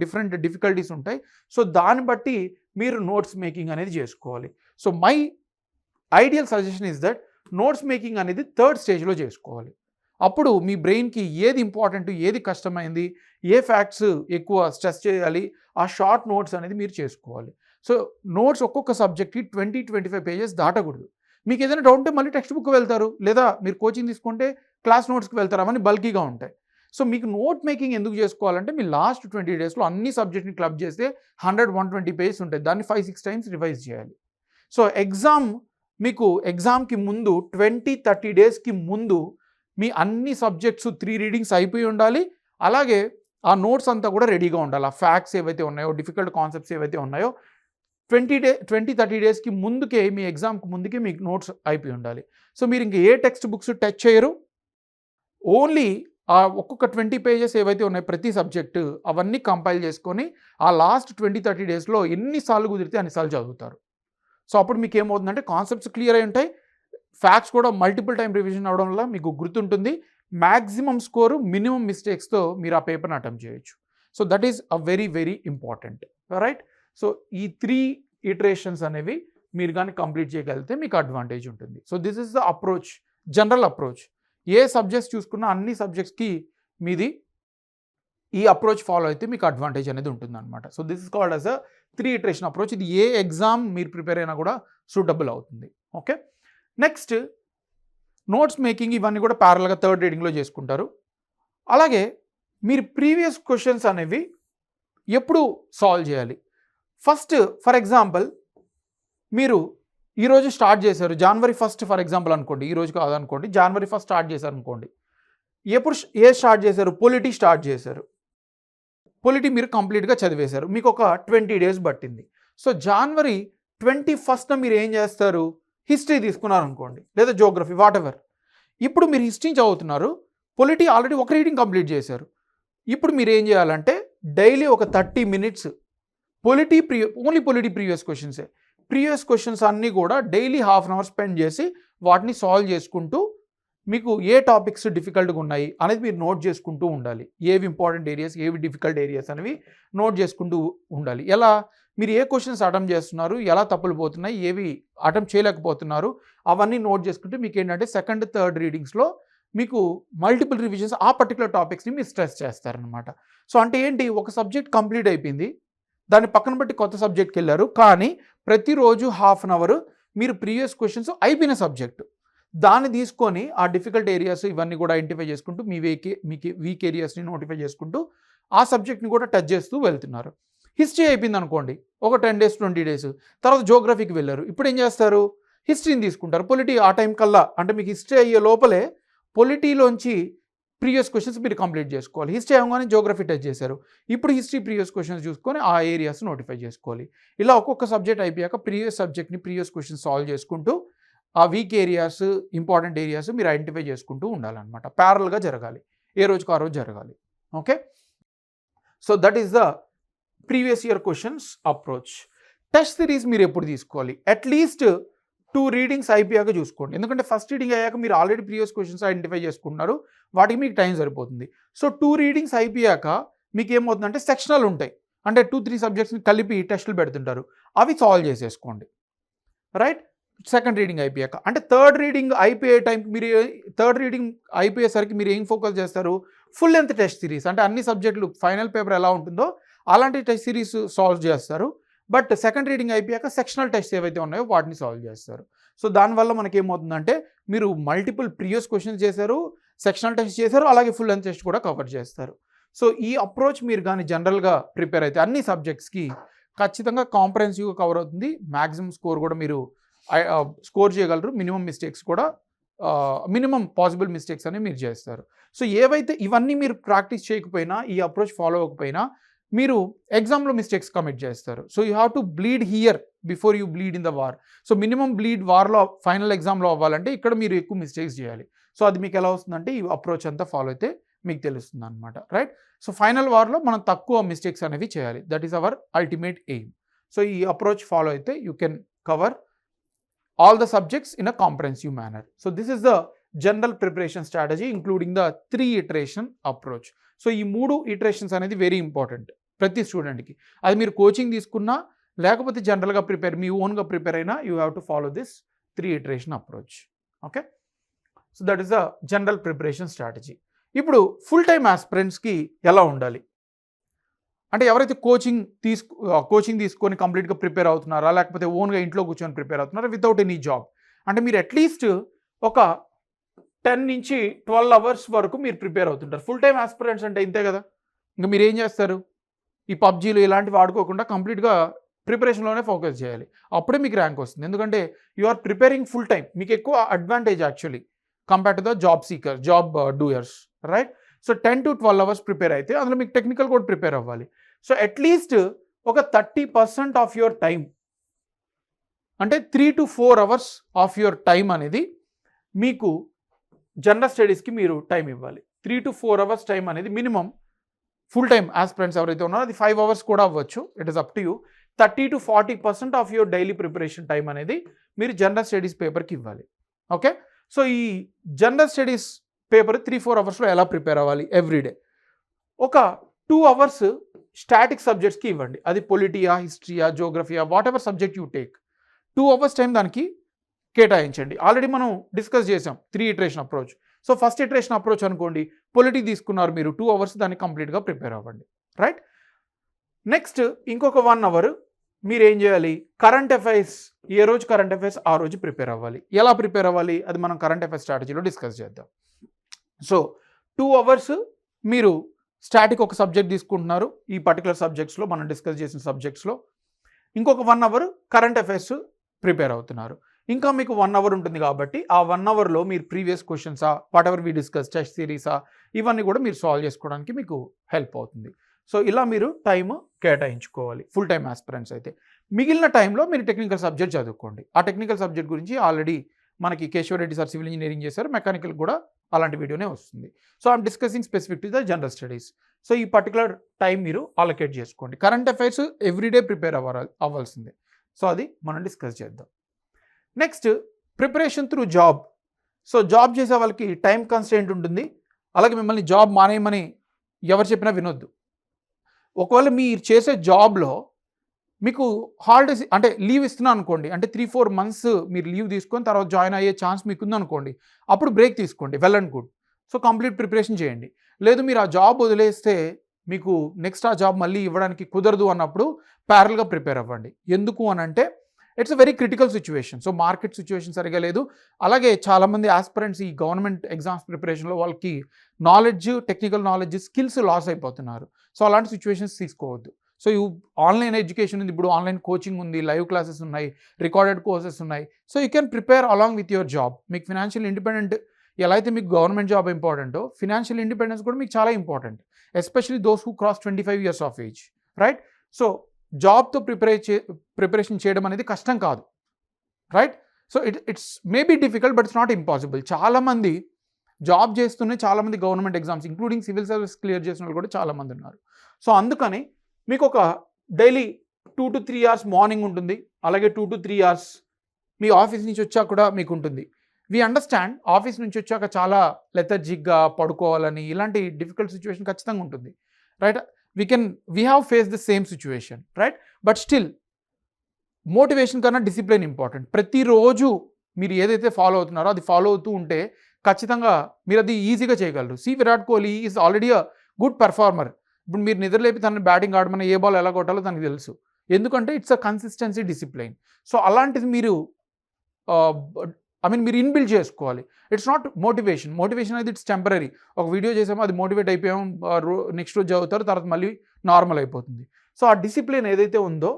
డిఫరెంట్ డిఫికల్టీస్ ఉంటాయి. సో దాన్ని బట్టి మీరు నోట్స్ మేకింగ్ అనేది చేసుకోవాలి. So my ideal suggestion is that notes making అనేది థర్డ్ స్టేజ్లో చేసుకోవాలి. అప్పుడు మీ బ్రెయిన్కి ఏది ఇంపార్టెంట్, ఏది కష్టమైంది, ఏ ఫ్యాక్ట్స్ ఎక్కువ స్ట్రెస్ చేయాలి, ఆ షార్ట్ నోట్స్ అనేది మీరు చేసుకోవాలి. సో నోట్స్ ఒక్కొక్క సబ్జెక్ట్కి 20-25 pages దాటకూడదు. మీకు ఏదైనా డౌట్ ఉంటే మళ్ళీ టెక్స్ట్ బుక్ వెళ్తారు, లేదా మీరు కోచింగ్ తీసుకుంటే క్లాస్ నోట్స్కి వెళ్తారు, అవన్నీ బల్కీగా ఉంటాయి. సో మీకు నోట్ మేకింగ్ ఎందుకు చేసుకోవాలంటే మీ లాస్ట్ 20 daysలో అన్ని సబ్జెక్ట్ని క్లబ్ చేస్తే 100-120 pages ఉంటాయి, దాన్ని 5-6 times రివైజ్ చేయాలి. సో మీకు ఎగ్జామ్కి ముందు 20-30 daysకి ముందు మీ అన్ని సబ్జెక్ట్స్ 3 readings అయిపోయి ఉండాలి. అలాగే ఆ నోట్స్ అంతా కూడా రెడీగా ఉండాలి. ఆ ఫ్యాక్ట్స్ ఏవైతే ఉన్నాయో, డిఫికల్ట్ కాన్సెప్ట్స్ ఏవైతే ఉన్నాయో 20-30 daysకి ముందుకే, మీ ఎగ్జామ్కి ముందుకే మీకు నోట్స్ అయిపోయి ఉండాలి. సో మీరు ఇంక ఏ టెక్స్ట్ బుక్స్ టచ్ చేయరు, ఓన్లీ ఆ ఒక్కొక్క 20 pages ఏవైతే ఉన్నాయో ప్రతి సబ్జెక్టు అవన్నీ కంపైల్ చేసుకొని ఆ లాస్ట్ 20-30 daysలో ఎన్నిసార్లు కుదిరితే అన్నిసార్లు చదువుతారు. సో అప్పుడు మీకు ఏమవుతుందంటే కాన్సెప్ట్స్ క్లియర్ అయి ఉంటాయి, ఫ్యాక్ట్స్ కూడా మల్టిపుల్ టైం రివిజన్ అవడం వల్ల మీకు గుర్తుంటుంది, మ్యాక్సిమం స్కోరు మినిమం మిస్టేక్స్తో మీరు ఆ పేపర్ని అటెంప్ట్ చేయొచ్చు. So that is a very very important, right? So ఈ 3 iterations అనేవి మీరు కానీ కంప్లీట్ చేయగలిగితే మీకు అడ్వాంటేజ్ ఉంటుంది. So this is the approach, general approach. A subjects చూసుకున్నా అన్ని సబ్జెక్ట్స్కి మీది ఈ అప్రోచ్ ఫాలో అయితే మీకు అడ్వాంటేజ్ అనేది ఉంటుందన్నమాట. So this is called as a 3 iteration approach. ఇది ఏ ఎగ్జామ్ మీరు ప్రిపేర్ అయినా కూడా సూటబుల్ అవుతుంది. ఓకే, నెక్స్ట్ నోట్స్ మేకింగ్ ఇవన్నీ కూడా ప్యారల్గా థర్డ్ రీడింగ్లో చేసుకుంటారు. అలాగే మీరు ప్రీవియస్ క్వశ్చన్స్ అనేవి ఎప్పుడు సాల్వ్ చేయాలి? ఫస్ట్ ఫర్ ఎగ్జాంపుల్ మీరు ఈరోజు స్టార్ట్ చేశారు, జనవరి 1 ఫర్ ఎగ్జాంపుల్ అనుకోండి, ఈరోజు కాదనుకోండి, జనవరి 1 స్టార్ట్ చేశారు అనుకోండి. ఎప్పుడు స్టార్ట్ చేశారు? పొలిటీ స్టార్ట్ చేశారు. పొలిటీ మీరు కంప్లీట్గా చదివేశారు, మీకు ఒక 20 days పట్టింది. సో జనవరి 21న మీరు ఏం చేస్తారు? హిస్టరీ తీసుకున్నారు అనుకోండి, లేదా జోగ్రఫీ, వాట్ ఎవర్. ఇప్పుడు మీరు హిస్టరీ చదువుతున్నారు, పొలిటీ ఆల్రెడీ ఒక రీడింగ్ కంప్లీట్ చేశారు. ఇప్పుడు మీరు ఏం చేయాలంటే డైలీ ఒక 30 minutes polity only polity previous క్వశ్చన్సే. ప్రీవియస్ క్వశ్చన్స్ అన్నీ కూడా డైలీ ½ an hour స్పెండ్ చేసి వాటిని సాల్వ్ చేసుకుంటూ మీకు ఏ టాపిక్స్ డిఫికల్ట్గా ఉన్నాయి అనేది మీరు నోట్ చేసుకుంటూ ఉండాలి. ఏవి ఇంపార్టెంట్ ఏరియాస్, ఏవి డిఫికల్ట్ ఏరియాస్ అనేవి నోట్ చేసుకుంటూ ఉండాలి. ఎలా మీరు ఏ క్వశ్చన్స్ అటెంప్ట్ చేస్తున్నారు, ఎలా తప్పులు పోతున్నాయి, ఏవి అటెంప్ట్ చేయలేకపోతున్నారు, అవన్నీ నోట్ చేసుకుంటే మీకు ఏంటంటే సెకండ్ థర్డ్ రీడింగ్స్లో మీకు మల్టిపుల్ రివిజన్స్ ఆ పర్టికులర్ టాపిక్స్ని మీరు స్ట్రెస్ చేస్తారనమాట. సో అంటే ఏంటి, ఒక సబ్జెక్ట్ కంప్లీట్ అయిపోయింది, దాన్ని పక్కన పెట్టి కొత్త సబ్జెక్ట్కి వెళ్ళారు, కానీ ప్రతిరోజు ½ an hour మీరు ప్రీవియస్ క్వశ్చన్స్ అయిపోయిన సబ్జెక్టు దాన్ని తీసుకొని ఆ డిఫికల్ట్ ఏరియాస్ ఇవన్నీ కూడా ఐడెంటిఫై చేసుకుంటూ మీకు వీక్ ఏరియాస్ని నోటిఫై చేసుకుంటూ ఆ సబ్జెక్ట్ని కూడా టచ్ చేస్తూ వెళ్తున్నారు. హిస్టరీ అయిపోయింది అనుకోండి, ఒక 10 days 20 days, తర్వాత జోగ్రఫీకి వెళ్ళారు. ఇప్పుడు ఏం చేస్తారు? హిస్టరీని తీసుకుంటారు. పొలిటీ ఆ టైం కల్లా, అంటే మీకు హిస్టరీ అయ్యే లోపలే పొలిటీలోంచి ప్రీవియస్ క్వశ్చన్స్ మీరు కంప్లీట్ చేసుకోవాలి. హిస్టరీ అవ్వగానే జోగ్రఫీ టచ్ చేశారు, ఇప్పుడు హిస్టరీ ప్రీవియస్ క్వశ్చన్స్ చూసుకొని ఆ ఏరియాస్ నోటిఫై చేసుకోవాలి. ఇలా ఒక్కొక్క సబ్జెక్ట్ అయిపోయాక ప్రీవియస్ సబ్జెక్ట్ని ప్రీవియస్ క్వశ్చన్స్ సాల్వ్ చేసుకుంటూ ఆ వీక్ ఏరియాస్ ఇంపార్టెంట్ ఏరియాస్ మీరు ఐడెంటిఫై చేసుకుంటూ ఉండాలన్నమాట. ప్యారల్గా జరగాలి, ఏ రోజుకు ఆ రోజు జరగాలి. Okay, so that is the previous year questions approach. Test series మీరు ఎప్పుడు తీసుకోవాలి? అట్లీస్ట్ 2 readings అయిపోయాక చూసుకోండి. ఎందుకంటే ఫస్ట్ రీడింగ్ అయ్యాక మీరు ఆల్రెడీ ప్రీవియస్ క్వశ్చన్స్ ఐడెంటిఫై చేసుకుంటున్నారు, వాటికి మీకు టైం సరిపోతుంది. సో 2 readings అయిపోయాక మీకు ఏమవుతుందంటే సెక్షనల్ ఉంటాయి, అంటే 2-3 సబ్జెక్ట్స్ని కలిపి టెస్టులు పెడుతుంటారు, అవి సాల్వ్ చేసేసుకోండి. రైట్, సెకండ్ రీడింగ్ అయిపోయాక. అంటే థర్డ్ రీడింగ్ అయిపోయే టైంకి మీరు థర్డ్ రీడింగ్ అయిపోయేసరికి మీరు ఏం ఫోకస్ చేస్తారు? ఫుల్ లెంత్ టెస్ట్ సిరీస్, అంటే అన్ని సబ్జెక్టులు ఫైనల్ పేపర్ ఎలా ఉంటుందో అలాంటి టెస్ట్ సిరీస్ సాల్వ్ చేస్తారు. బట్ సెకండ్ రీడింగ్ అయిపోయాక సెక్షనల్ టెస్ట్ ఏవైతే ఉన్నాయో వాటిని సాల్వ్ చేస్తారు. సో దానివల్ల మనకి ఏమవుతుందంటే మీరు మల్టిపుల్ ప్రీవియస్ క్వశ్చన్స్ చేశారు, సెక్షనల్ టెస్ట్ చేశారు, అలాగే ఫుల్ లెంత్ టెస్ట్ కూడా కవర్ చేస్తారు. సో ఈ అప్రోచ్ మీరు కానీ జనరల్గా ప్రిపేర్ అయితే అన్ని సబ్జెక్ట్స్కి ఖచ్చితంగా కాంప్రహెన్సివ్గా కవర్ అవుతుంది. మ్యాక్సిమం స్కోర్ కూడా మీరు స్కోర్ చేయగలరు. మినిమం మిస్టేక్స్ కూడా మినిమం పాసిబుల్ మిస్టేక్స్ అనేవి మీరు చేస్తారు. సో ఏవైతే ఇవన్నీ మీరు ప్రాక్టీస్ చేయకపోయినా, ఈ అప్రోచ్ ఫాలో అవ్వకపోయినా మీరు ఎగ్జామ్లో మిస్టేక్స్ కమిట్ చేస్తారు. So you have to bleed here before you bleed in the war. So minimum bleed వార్లో ఫైనల్ ఎగ్జామ్లో అవ్వాలంటే ఇక్కడ మీరు ఎక్కువ మిస్టేక్స్ చేయాలి. సో అది మీకు ఎలా వస్తుందంటే ఈ అప్రోచ్ అంతా ఫాలో అయితే మీకు తెలుస్తుంది అనమాట. రైట్, సో ఫైనల్ వార్లో మనం తక్కువ మిస్టేక్స్ అనేవి చేయాలి. That is our ultimate aim. So ఈ అప్రోచ్ ఫాలో అయితే you can cover all the subjects in a comprehensive manner. So this is the general preparation strategy including the 3 iteration approach. So ఈ 3 iterations అనేది వెరీ ఇంపార్టెంట్ ప్రతి స్టూడెంట్కి. అది మీరు కోచింగ్ తీసుకున్నా లేకపోతే జనరల్గా ప్రిపేర్ మీ ఓన్గా ప్రిపేర్ అయినా you have to follow this 3 iteration approach. Okay, so that is the general preparation strategy. ఇప్పుడు ఫుల్ టైమ్ ఆస్పిరెంట్స్కి ఎలా ఉండాలి అంటే ఎవరైతే కోచింగ్ తీసుకొని కంప్లీట్గా ప్రిపేర్ అవుతున్నారా, లేకపోతే ఓన్గా ఇంట్లో కూర్చొని ప్రిపేర్ అవుతున్నారా వితౌట్ ఎనీ జాబ్, అంటే మీరు అట్లీస్ట్ ఒక 10 నుంచి 12 hours వరకు మీరు ప్రిపేర్ అవుతుంటారు. ఫుల్ టైమ్ ఆస్పిరెంట్స్ అంటే ఇంతే కదా. ఇంకా మీరు ఏం చేస్తారు? ఈ పబ్జీలు ఇలాంటివి ఆడుకోకుండా కంప్లీట్గా ప్రిపరేషన్లోనే ఫోకస్ చేయాలి. అప్పుడే మీకు ర్యాంక్ వస్తుంది. ఎందుకంటే you are preparing full time. మీకు ఎక్కువ advantage actually compare to the job doers. Right, so 10 to 12 hours prepare అయితే అందులో మీకు టెక్నికల్ కూడా ప్రిపేర్ అవ్వాలి. సో అట్లీస్ట్ ఒక 30% ఆఫ్ యువర్ టైం, అంటే 3 to 4 hours of your time అనేది మీకు జనరల్ స్టడీస్కి మీరు టైం ఇవ్వాలి. 3 to 4 hours టైం అనేది మినిమం ఫుల్ టైం ఆస్పిరెంట్స్ ఎవరైతే ఉన్నారో అది 5 hours కూడా అవ్వచ్చు. It is up to you. 30 to 40% of your daily preparation time అనేది మీరు జనరల్ స్టడీస్ పేపర్కి ఇవ్వాలి. ఓకే, సో ఈ జనరల్ స్టడీస్ పేపర్ 3-4 hours ఎలా ప్రిపేర్ అవ్వాలి? ఎవ్రీడే ఒక 2 hours స్టాటిక్ సబ్జెక్ట్స్కి ఇవ్వండి. అది పొలిటియా, హిస్టరీయా, జోగ్రఫియా, whatever subject you take, 2 hours time దానికి కేటాయించండి. ఆల్రెడీ మనం డిస్కస్ చేసాం 3 iteration approach. So first iteration approach అనుకోండి, పొలిటీ తీసుకున్నారు మీరు, 2 hours దాన్ని కంప్లీట్గా ప్రిపేర్ అవ్వండి. రైట్, నెక్స్ట్ ఇంకొక 1 hour మీరు ఏం చేయాలి, కరెంట్ అఫైర్స్ ఏ రోజు కరెంట్ అఫైర్స్ ఆ రోజు ప్రిపేర్ అవ్వాలి. ఎలా ప్రిపేర్ అవ్వాలి అది మనం కరెంట్ అఫైర్స్ స్ట్రాటజీలో డిస్కస్ చేద్దాం. సో 2 అవర్స్ మీరు స్టాటిక్ ఒక సబ్జెక్ట్ తీసుకుంటున్నారు, ఈ పర్టికులర్ సబ్జెక్ట్స్లో మనం డిస్కస్ చేసిన సబ్జెక్ట్స్లో. ఇంకొక 1 అవర్ కరెంట్ అఫైర్స్ ప్రిపేర్ అవుతున్నారు. ఇంకా మీకు 1 అవర్ ఉంటుంది కాబట్టి ఆ 1 అవర్లో మీరు ప్రీవియస్ క్వశ్చన్సా, whatever we discuss, test సిరీసా, ఇవన్నీ కూడా మీరు సాల్వ్ చేసుకోవడానికి మీకు హెల్ప్ అవుతుంది. సో ఇలా మీరు టైం కేటాయించుకోవాలి ఫుల్ టైమ్ ఆస్పిరెంట్స్ అయితే. మిగిలిన టైంలో మీరు టెక్నికల్ సబ్జెక్ట్ చదువుకోండి. ఆ టెక్నికల్ సబ్జెక్ట్ గురించి ఆల్రెడీ మనకి కేశవరెడ్డి సార్ సివిల్ ఇంజనీరింగ్ చేశారు, మెకానికల్ కూడా అలాంటి వీడియోనే వస్తుంది. So I'm discussing specific to the general studies. So ఈ పర్టికులర్ టైం మీరు అలొకేట్ చేసుకోండి. కరెంట్ అఫైర్స్ ఎవ్రీడే ప్రిపేర్ అవ్వాల్సిందే. సో అది మనం డిస్కస్ చేద్దాం. Next, preparation through job. So job చేసే వాళ్ళకి టైం కన్స్ట్రెయింట్ ఉంటుంది. అలాగే మిమ్మల్ని జాబ్ మానేయమని ఎవరు చెప్పినా వినొద్దు. ఒకవేళ మీరు చేసే జాబ్లో మీకు హాలిడేస్ అంటే లీవ్ ఇస్తున్నాను అనుకోండి, అంటే 3-4 మంత్స్ మీరు లీవ్ తీసుకొని తర్వాత జాయిన్ అయ్యే ఛాన్స్ మీకు ఉందనుకోండి, అప్పుడు బ్రేక్ తీసుకోండి, well and good. So complete preparation చేయండి. లేదు మీరు ఆ జాబ్ వదిలేస్తే మీకు నెక్స్ట్ ఆ జాబ్ మళ్ళీ ఇవ్వడానికి కుదరదు అన్నప్పుడు ప్యారల్గా ప్రిపేర్ అవ్వండి. ఎందుకు అని అంటే it's a very critical situation. So market situation సరిగా లేదు. అలాగే చాలామంది ఆస్పిరెంట్స్ ఈ గవర్నమెంట్ ఎగ్జామ్స్ ప్రిపరేషన్లో వాళ్ళకి knowledge, technical knowledge, skills loss అయిపోతున్నారు. సో అలాంటి సిచ్యువేషన్స్ తీసుకోవద్దు. సో ఆన్లైన్ ఎడ్యుకేషన్ ఉంది, ఇప్పుడు ఆన్లైన్ కోచింగ్ ఉంది, లైవ్ క్లాసెస్ ఉన్నాయి, రికార్డెడ్ కోర్సెస్ ఉన్నాయి. So you can prepare along with your job. మీకు ఫినాన్షియల్ ఇండిపెండెంట్ ఎలా అయితే మీకు గవర్నమెంట్ జాబ్ ఇంపార్టెంటో, ఫినాన్షియల్ ఇండిపెండెన్స్ కూడా మీకు చాలా important, especially those who cross 25 years of age, right? So జాబ్తో ప్రిపరేషన్ చేయడం అనేది కష్టం కాదు, right? So it's maybe difficult but it's not impossible. చాలామంది జాబ్ చేస్తూనే చాలామంది government exams including civil service clear చేసిన వాళ్ళు కూడా చాలామంది ఉన్నారు. సో అందుకని మీకు ఒక డైలీ 2 to 3 hours మార్నింగ్ ఉంటుంది, అలాగే 2 to 3 hours మీ ఆఫీస్ నుంచి వచ్చాక కూడా మీకు ఉంటుంది. వి అండర్స్టాండ్ ఆఫీస్ నుంచి వచ్చాక చాలా లెథర్జిక్గా పడుకోవాలని ఇలాంటి డిఫికల్ట్ సిచ్యువేషన్ ఖచ్చితంగా ఉంటుంది, right? We have face the same situation, right? But still motivation కన్నా డిసిప్లిన్ ఇంపార్టెంట్. ప్రతిరోజు మీరు ఏదైతే ఫాలో అవుతున్నారో అది ఫాలో అవుతూ ఉంటే ఖచ్చితంగా మీరు అది ఈజీగా చేయగలరు. Virat Kohli is already a good performer. ఇప్పుడు మీరు నిద్రలేపి తనని బ్యాటింగ్ ఆడమని ఏ బాల్ ఎలా కొట్టాలో తనకు తెలుసు, ఎందుకంటే it's a consistency, discipline. So అలాంటిది మీరు మీరు ఇన్బిల్డ్ చేసుకోవాలి. It's not motivation. మోటివేషన్ అనేది ఇట్స్ టెంపరీ. ఒక వీడియో చేసామో అది మోటివేట్ అయిపోయాం, నెక్స్ట్ రోజు చదువుతారు, తర్వాత మళ్ళీ నార్మల్ అయిపోతుంది. సో ఆ డిసిప్లిన్ ఏదైతే ఉందో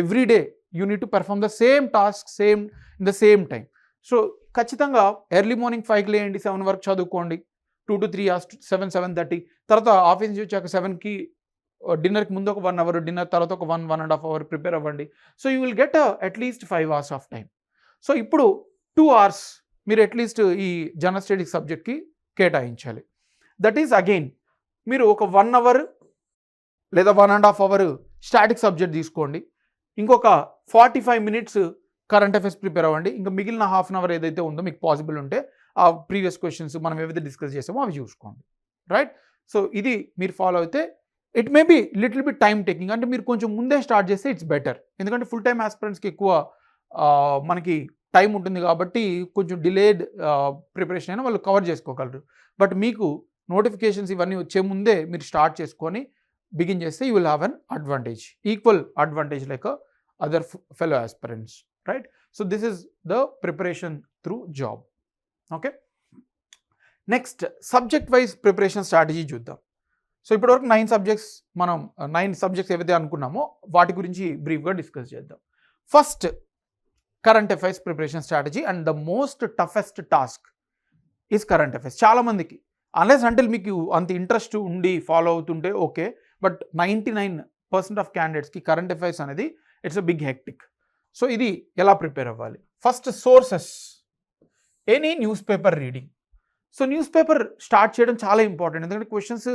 everyday you need to perform the same task in the same time. So ఖచ్చితంగా ఎర్లీ మార్నింగ్ 5కి లేయండి, 7 వరకు చదువుకోండి, 2 to 3 hours, 7-7:30. తర్వాత ఆఫీస్ నుంచి వచ్చాక 7కి డిన్నర్కి ముందు ఒక 1 hour, డిన్నర్ తర్వాత ఒక 1.5 hour ప్రిపేర్ అవ్వండి. So you will get at least 5 hours of time. So ఇప్పుడు 2 hours మీరు అట్లీస్ట్ ఈ జనరల్ స్టడీస్ సబ్జెక్ట్కి కేటాయించాలి. దట్ ఈస్ అగైన్ మీరు ఒక 1 hour లేదా 1.5 hour స్టాటిక్ సబ్జెక్ట్ తీసుకోండి, ఇంకొక 45 minutes కరెంట్ అఫైర్స్ ప్రిపేర్ అవ్వండి. ఇంకా మిగిలిన ½ hour ఏదైతే ఉందో మీకు పాసిబుల్ ఉంటే ఆ ప్రీవియస్ క్వశ్చన్స్ మనం ఏవైతే డిస్కస్ చేసామో అవి చూసుకోండి, రైట్? సో ఇది మీరు ఫాలో అయితే it may be little bit time taking, అంటే మీరు కొంచెం ముందే స్టార్ట్ చేస్తే ఇట్స్ బెటర్. ఎందుకంటే ఫుల్ టైమ్ ఆస్పిరెంట్స్కి ఎక్కువ మనకి టైం ఉంటుంది కాబట్టి కొంచెం డిలేడ్ ప్రిపరేషన్ అయినా వాళ్ళు కవర్ చేసుకోగలరు. బట్ మీకు నోటిఫికేషన్స్ ఇవన్నీ వచ్చే ముందే మీరు స్టార్ట్ చేసుకొని బిగిన్ చేస్తే you will have an advantage, equal advantage like other fellow aspirants, right? So this is the preparation through job. Okay, next subject wise preparation strategy చూద్దాం. సో ఇప్పటివరకు 9 సబ్జెక్ట్స్ మనం 9 సబ్జెక్ట్స్ ఏవైతే అనుకున్నామో వాటి గురించి బ్రీఫ్గా డిస్కస్ చేద్దాం. First, current affairs preparation strategy and the most toughest task is current affairs. చాలామందికి అన్లెస్ అంటిల్ మీకు అంత ఇంట్రెస్ట్ ఉండి ఫాలో అవుతుంటే ఓకే, బట్ 99% ఆఫ్ క్యాండిడేట్స్కి కరెంట్ అఫైర్స్ అనేది it's a big hectic. So ఇది ఎలా ప్రిపేర్ అవ్వాలి? First, sources. Any newspaper reading. So newspaper start చేయడం చాలా ఇంపార్టెంట్, ఎందుకంటే క్వశ్చన్స్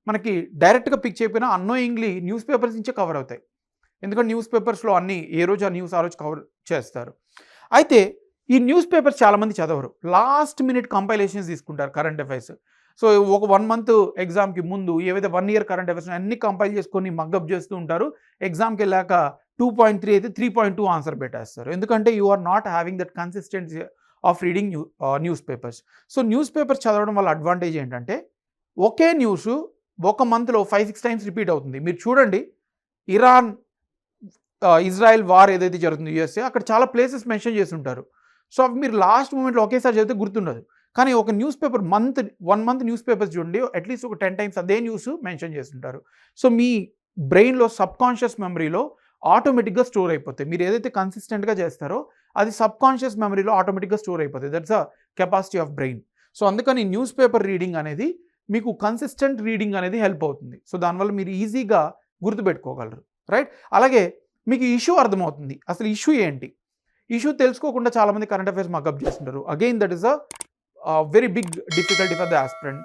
మనకి డైరెక్ట్గా పిక్ చేయకపోయినా అన్నోయింగ్లీ న్యూస్ పేపర్స్ నుంచే కవర్ అవుతాయి. ఎందుకంటే న్యూస్ పేపర్స్లో అన్నీ ఏ రోజు ఆ న్యూస్ ఆ రోజు కవర్ చేస్తారు. అయితే ఈ న్యూస్ పేపర్స్ చాలామంది చదవరు, లాస్ట్ మినిట్ కంపైలేషన్స్ తీసుకుంటారు కరెంట్ అఫైర్స్. సో ఒక 1 month ఎగ్జామ్కి ముందు ఏవైతే 1 year కరెంట్ అఫైర్స్ అన్ని కంపైల్ చేసుకొని మగ్గప్ చేస్తూ ఉంటారు. ఎగ్జామ్కి వెళ్ళాక 2.3 అయితే 3.2 ఆన్సర్ పెట్టేస్తారు, ఎందుకంటే you are not having that consistency of reading newspapers. So newspapers చదవడం వల్ల అడ్వాంటేజ్ ఏంటంటే ఒకే న్యూస్ ఒక మంత్లో 5-6 times రిపీట్ అవుతుంది. మీరు చూడండి, ఇరాన్ ఇజ్రాయెల్ వార్ ఏదైతే జరుగుతుందో యూఎస్ఏ, అక్కడ చాలా ప్లేసెస్ మెన్షన్ చేసి ఉంటారు. సో అవి మీరు లాస్ట్ మూమెంట్లో ఒకేసారి చదివితే గుర్తుండదు. కానీ ఒక news paper 1 month news papers చూడండి, అట్లీస్ట్ ఒక 10 టైమ్స్ అదే న్యూస్ మెన్షన్ చేస్తుంటారు. సో మీ బ్రెయిన్లో సబ్కాన్షియస్ మెమరీలో ఆటోమేటిక్గా స్టోర్ అయిపోతాయి. మీరు ఏదైతే కన్సిస్టెంట్గా చేస్తారో అది సబ్కాన్షియస్ మెమరీలో ఆటోమేటిక్గా స్టోర్ అయిపోతుంది. That's a capacity of brain. So అందుకని న్యూస్ పేపర్ రీడింగ్ అనేది మీకు కన్సిస్టెంట్ రీడింగ్ అనేది హెల్ప్ అవుతుంది. సో దానివల్ల మీరు ఈజీగా గుర్తుపెట్టుకోగలరు, రైట్? అలాగే మీకు ఇష్యూ అర్థమవుతుంది. అసలు ఇష్యూ ఏంటి, ఇష్యూ తెలుసుకోకుండా చాలామంది కరెంట్ అఫైర్స్ మకప్ చేస్తుంటారు. Again that is a very big difficulty for the aspirant.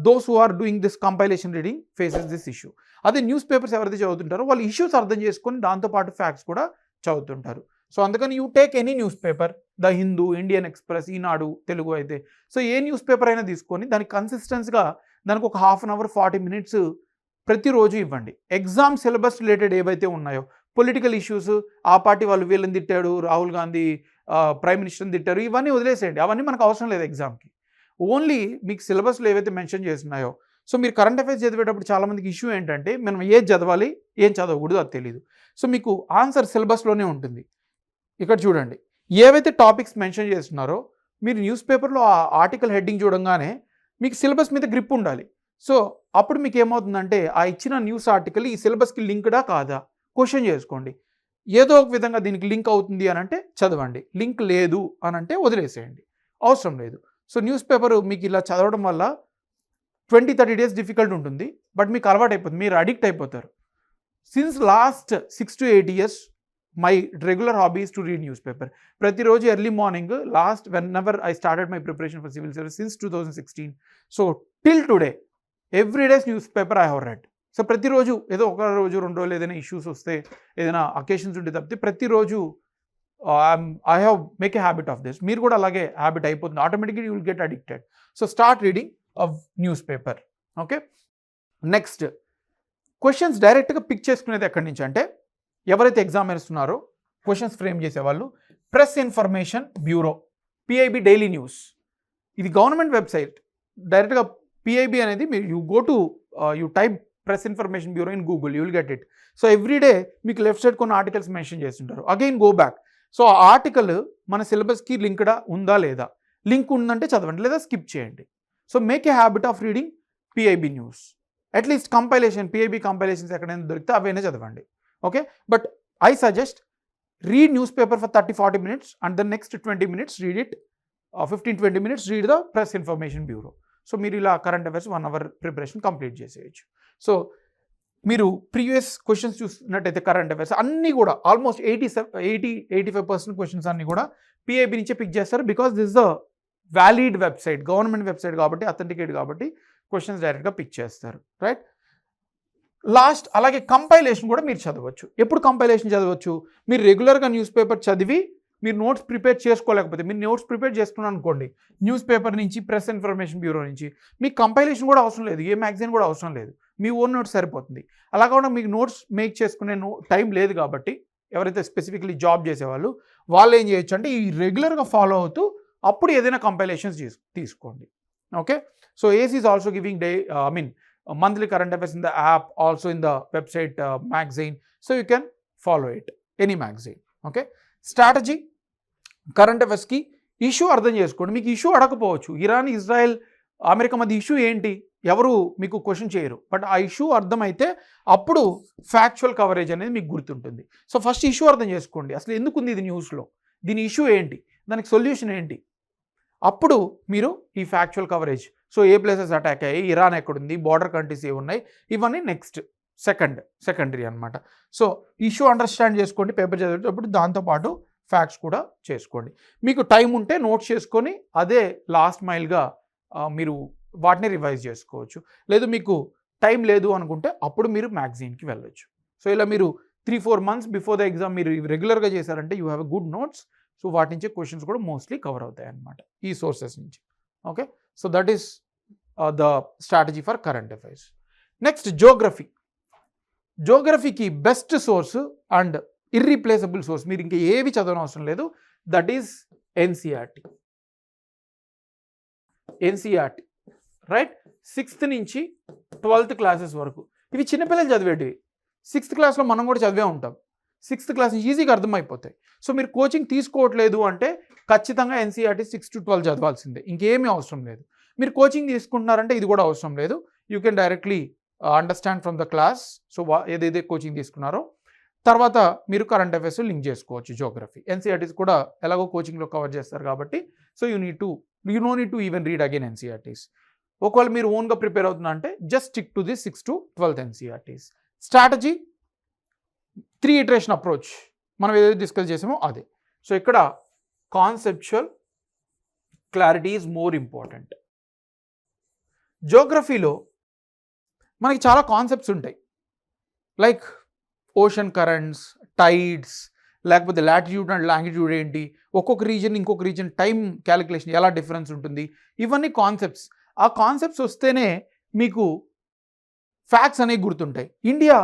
Those who are doing this compilation reading faces this issue. అదే న్యూస్ పేపర్స్ ఎవరైతే చదువుతుంటారో వాళ్ళు ఇష్యూస్ అర్థం చేసుకొని దాంతోపాటు ఫ్యాక్ట్స్ కూడా చదువుతుంటారు. సో అందుకని you take any newspaper, the Hindu, Indian Express, Eenadu Telugu అయితే, సో ఏ న్యూస్ పేపర్ అయినా తీసుకొని దానికి కన్సిస్టెన్స్గా దానికి ఒక హాఫ్ అన్ అవర్ 40 minutes ప్రతిరోజు ఇవ్వండి. ఎగ్జామ్ సిలబస్ రిలేటెడ్ ఏవైతే ఉన్నాయో, పొలిటికల్ ఇష్యూస్, ఆ పార్టీ వాళ్ళు వీళ్ళని తిట్టాడు, రాహుల్ గాంధీ ప్రైమ్ మినిస్టర్ని తిట్టారు, ఇవన్నీ వదిలేసేయండి. అవన్నీ మనకు అవసరం లేదు ఎగ్జామ్కి. ఓన్లీ మీకు సిలబస్లో ఏవైతే మెన్షన్ చేస్తున్నాయో, సో మీరు కరెంట్ అఫైర్స్ చదివేటప్పుడు చాలామందికి ఇష్యూ ఏంటంటే మనం ఏది చదవాలి ఏం చదవకూడదు అది తెలియదు. సో మీకు ఆన్సర్ సిలబస్లోనే ఉంటుంది. ఇక్కడ చూడండి, ఏవైతే టాపిక్స్ మెన్షన్ చేస్తున్నారో మీరు న్యూస్ పేపర్లో ఆ ఆర్టికల్ హెడ్డింగ్ చూడంగానే మీకు సిలబస్ మీద గ్రిప్ ఉండాలి. సో అప్పుడు మీకు ఏమవుతుందంటే ఆ ఇచ్చిన న్యూస్ ఆర్టికల్ ఈ సిలబస్కి లింక్డా కాదా క్వశ్చన్ చేసుకోండి. ఏదో ఒక విధంగా దీనికి లింక్ అవుతుంది అని అంటే చదవండి, లింక్ లేదు అని అంటే వదిలేసేయండి, అవసరం లేదు. సో న్యూస్ పేపర్ మీకు ఇలా చదవడం వల్ల 20-30 days డిఫికల్ట్ ఉంటుంది, బట్ మీకు అలవాటు అయిపోతుంది, మీరు అడిక్ట్ అయిపోతారు. Since last 6 to 8 years my regular hobby is to read newspaper. ప్రతిరోజు early morning last when I started my preparation for civil service since 2016. So till today every days newspaper I have read. So ప్రతిరోజు ఏదో ఒక రోజు 2 రోజులు ఏదైనా ఇష్యూస్ వస్తే ఏదైనా అకేషన్స్ ఉంటే తప్పితే ప్రతిరోజు I have make a habit of this. మీరు కూడా అలాగే హ్యాబిట్ అయిపోతుంది, ఆటోమేటిక్గా you will get addicted. So start reading of news paper. Okay, next questions డైరెక్ట్గా పిక్ చేసుకునేది ఎక్కడి నుంచి అంటే, ఎవరైతే ఎగ్జామ్ వేస్తున్నారో క్వశ్చన్స్ ఫ్రేమ్ చేసేవాళ్ళు press information bureau, PIB daily news, ఇది గవర్నమెంట్ వెబ్సైట్. డైరెక్ట్గా పిఐబి అనేది మీరు you go to you type press information bureau in Google, you will get it. So everyday మీకు లెఫ్ట్ సైడ్ కొన్ని ఆర్టికల్స్ మెన్షన్ చేస్తుంటారు. Again go back. సో ఆ ఆర్టికల్ మన సిలబస్కి లింక్డా ఉందా లేదా, లింక్ ఉందంటే చదవండి, లేదా స్కిప్ చేయండి. So make a habit of reading PIB news. At least compilation, PIB compilations ఎక్కడైనా దొరికితే అవైనా చదవండి. Okay, but I suggest read newspaper for 30-40 minutes and the next 20 minutes read it, 15-20 minutes read the press information bureau. So మీరు ఇలా current affairs 1 hour preparation complete చేసేయచ్చు. సో మీరు ప్రీవియస్ క్వశ్చన్స్ చూసినట్టయితే కరెంట్ అఫైర్స్ అన్నీ కూడా ఆల్మోస్ట్ 80-85% క్వశ్చన్స్ అన్నీ కూడా పిఐబి నుంచే పిక్ చేస్తారు. Because this is the valid website, government website కాబట్టి, అథెంటికేట్ కాబట్టి క్వశ్చన్స్ డైరెక్ట్గా పిక్ చేస్తారు, రైట్? లాస్ట్ అలాగే కంపైలేషన్ కూడా మీరు చదవచ్చు. ఎప్పుడు కంపైలేషన్ చదవచ్చు, మీరు రెగ్యులర్గా న్యూస్ పేపర్ చదివి మీరు నోట్స్ ప్రిపేర్ చేసుకోలేకపోతే, మీరు నోట్స్ ప్రిపేర్ చేసుకున్నాను అనుకోండి న్యూస్ పేపర్ నుంచి, ప్రెస్ ఇన్ఫర్మేషన్ బ్యూరో నుంచి, మీకు కంపైలేషన్ కూడా అవసరం లేదు, ఏ మ్యాగజైన్ కూడా అవసరం లేదు, మీ ఓన్ నోట్స్ సరిపోతుంది. అలా కాకుండా మీకు నోట్స్ మేక్ చేసుకునే టైం లేదు కాబట్టి ఎవరైతే స్పెసిఫికలీ జాబ్ చేసేవాళ్ళు వాళ్ళు ఏం చేయొచ్చు అంటే ఈ రెగ్యులర్గా ఫాలో అవుతూ అప్పుడు ఏదైనా కంపైలేషన్స్ తీసుకోండి. Okay, so AC is also giving monthly current affairs in the app, also in the website magazine, so you can follow it, any magazine. Okay, strategy current affairs ki issue అర్థం చేసుకోండి. మీకు ఇష్యూ అడగకపోవచ్చు, ఇరాన్, ఇజ్రాయెల్, అమెరికా మధ్య ఇష్యూ ఏంటి ఎవరు మీకు క్వశ్చన్ చేయరు, బట్ ఆ ఇష్యూ అర్థమైతే అప్పుడు ఫ్యాక్చువల్ కవరేజ్ అనేది మీకు గుర్తుంటుంది. సో ఫస్ట్ ఇష్యూ అర్థం చేసుకోండి, అసలు ఎందుకు ఉంది ఇది న్యూస్లో, దీని ఇష్యూ ఏంటి, దానికి సొల్యూషన్ ఏంటి, అప్పుడు మీరు ఈ ఫ్యాక్చువల్ కవరేజ్, సో ఏ ప్లేసెస్ అటాక్ అయ్యాయి, ఇరాన్ ఎక్కడుంది, బార్డర్ కంట్రీస్ ఏ ఉన్నాయి, ఇవన్నీ నెక్స్ట్ సెకండరీ అనమాట. సో ఇష్యూ అండర్స్టాండ్ చేసుకోండి పేపర్ చదివేటప్పుడు, దాంతోపాటు ఫ్యాక్ట్స్ కూడా చేసుకోండి. మీకు టైం ఉంటే నోట్స్ చేసుకొని అదే లాస్ట్ మైల్గా మీరు వాటిని రివైజ్ చేసుకోవచ్చు. లేదు మీకు టైం లేదు అనుకుంటే అప్పుడు మీరు మ్యాగజైన్కి వెళ్ళొచ్చు. సో ఇలా మీరు 3-4 months బిఫోర్ ద ఎగ్జామ్ మీరు రెగ్యులర్గా చేశారంటే you have a good notes. So వాటి నుంచి క్వశ్చన్స్ కూడా మోస్ట్లీ కవర్ అవుతాయి అన్నమాట ఈ సోర్సెస్ నుంచి. Okay, so that is the strategy for current affairs. Next geography. జోగ్రఫీకి best source and irreplaceable source, మీరు ఇంకా ఏవి చదవడం అవసరం లేదు, that is NCERT. Right, 6th నుంచి 12th క్లాసెస్ వరకు ఇవి చిన్నపిల్లలు చదివేటివి. 6th క్లాస్లో మనం కూడా చదివే ఉంటాం. 6th క్లాస్ నుంచి ఈజీగా అర్థమైపోతాయి. సో మీరు కోచింగ్ తీసుకోవట్లేదు అంటే ఖచ్చితంగా ఎన్సీఆర్టీ 6 to 12 చదవాల్సిందే, ఇంకేమీ అవసరం లేదు. మీరు కోచింగ్ తీసుకుంటున్నారంటే ఇది కూడా అవసరం లేదు. You can directly understand from the class. So ఏదైతే కోచింగ్ తీసుకున్నారో తర్వాత మీరు కరెంట్ అఫైర్స్ లింక్ చేసుకోవచ్చు. జియోగ్రఫీ ఎన్సీఆర్టీస్ కూడా ఎలాగో కోచింగ్లో కవర్ చేస్తారు కాబట్టి so you no need to even read again NCERTs. ఒకవేళ మీరు ఓన్గా ప్రిపేర్ అవుతున్నా అంటే just stick to the 6 to 12 NCERTs. Strategy 3 iteration approach మనం ఏదైతే డిస్కస్ చేసామో అదే. సో ఇక్కడ conceptual clarity is more important. జియోగ్రఫీలో మనకి చాలా కాన్సెప్ట్స్ ఉంటాయి, లైక్ ఓషన్ కరెంట్స్, టైడ్స్, లేకపోతే లాటిట్యూడ్ అండ్ లాంగిట్యూడ్ ఏంటి, ఒక్కొక్క రీజన్ ఇంకొక రీజన్ టైం క్యాలిక్యులేషన్ ఎలా డిఫరెన్స్ ఉంటుంది, ఇవన్నీ కాన్సెప్ట్స్. ఆ కాన్సెప్ట్స్ వస్తేనే మీకు ఫ్యాక్ట్స్ అనేవి గుర్తుంటాయి. ఇండియా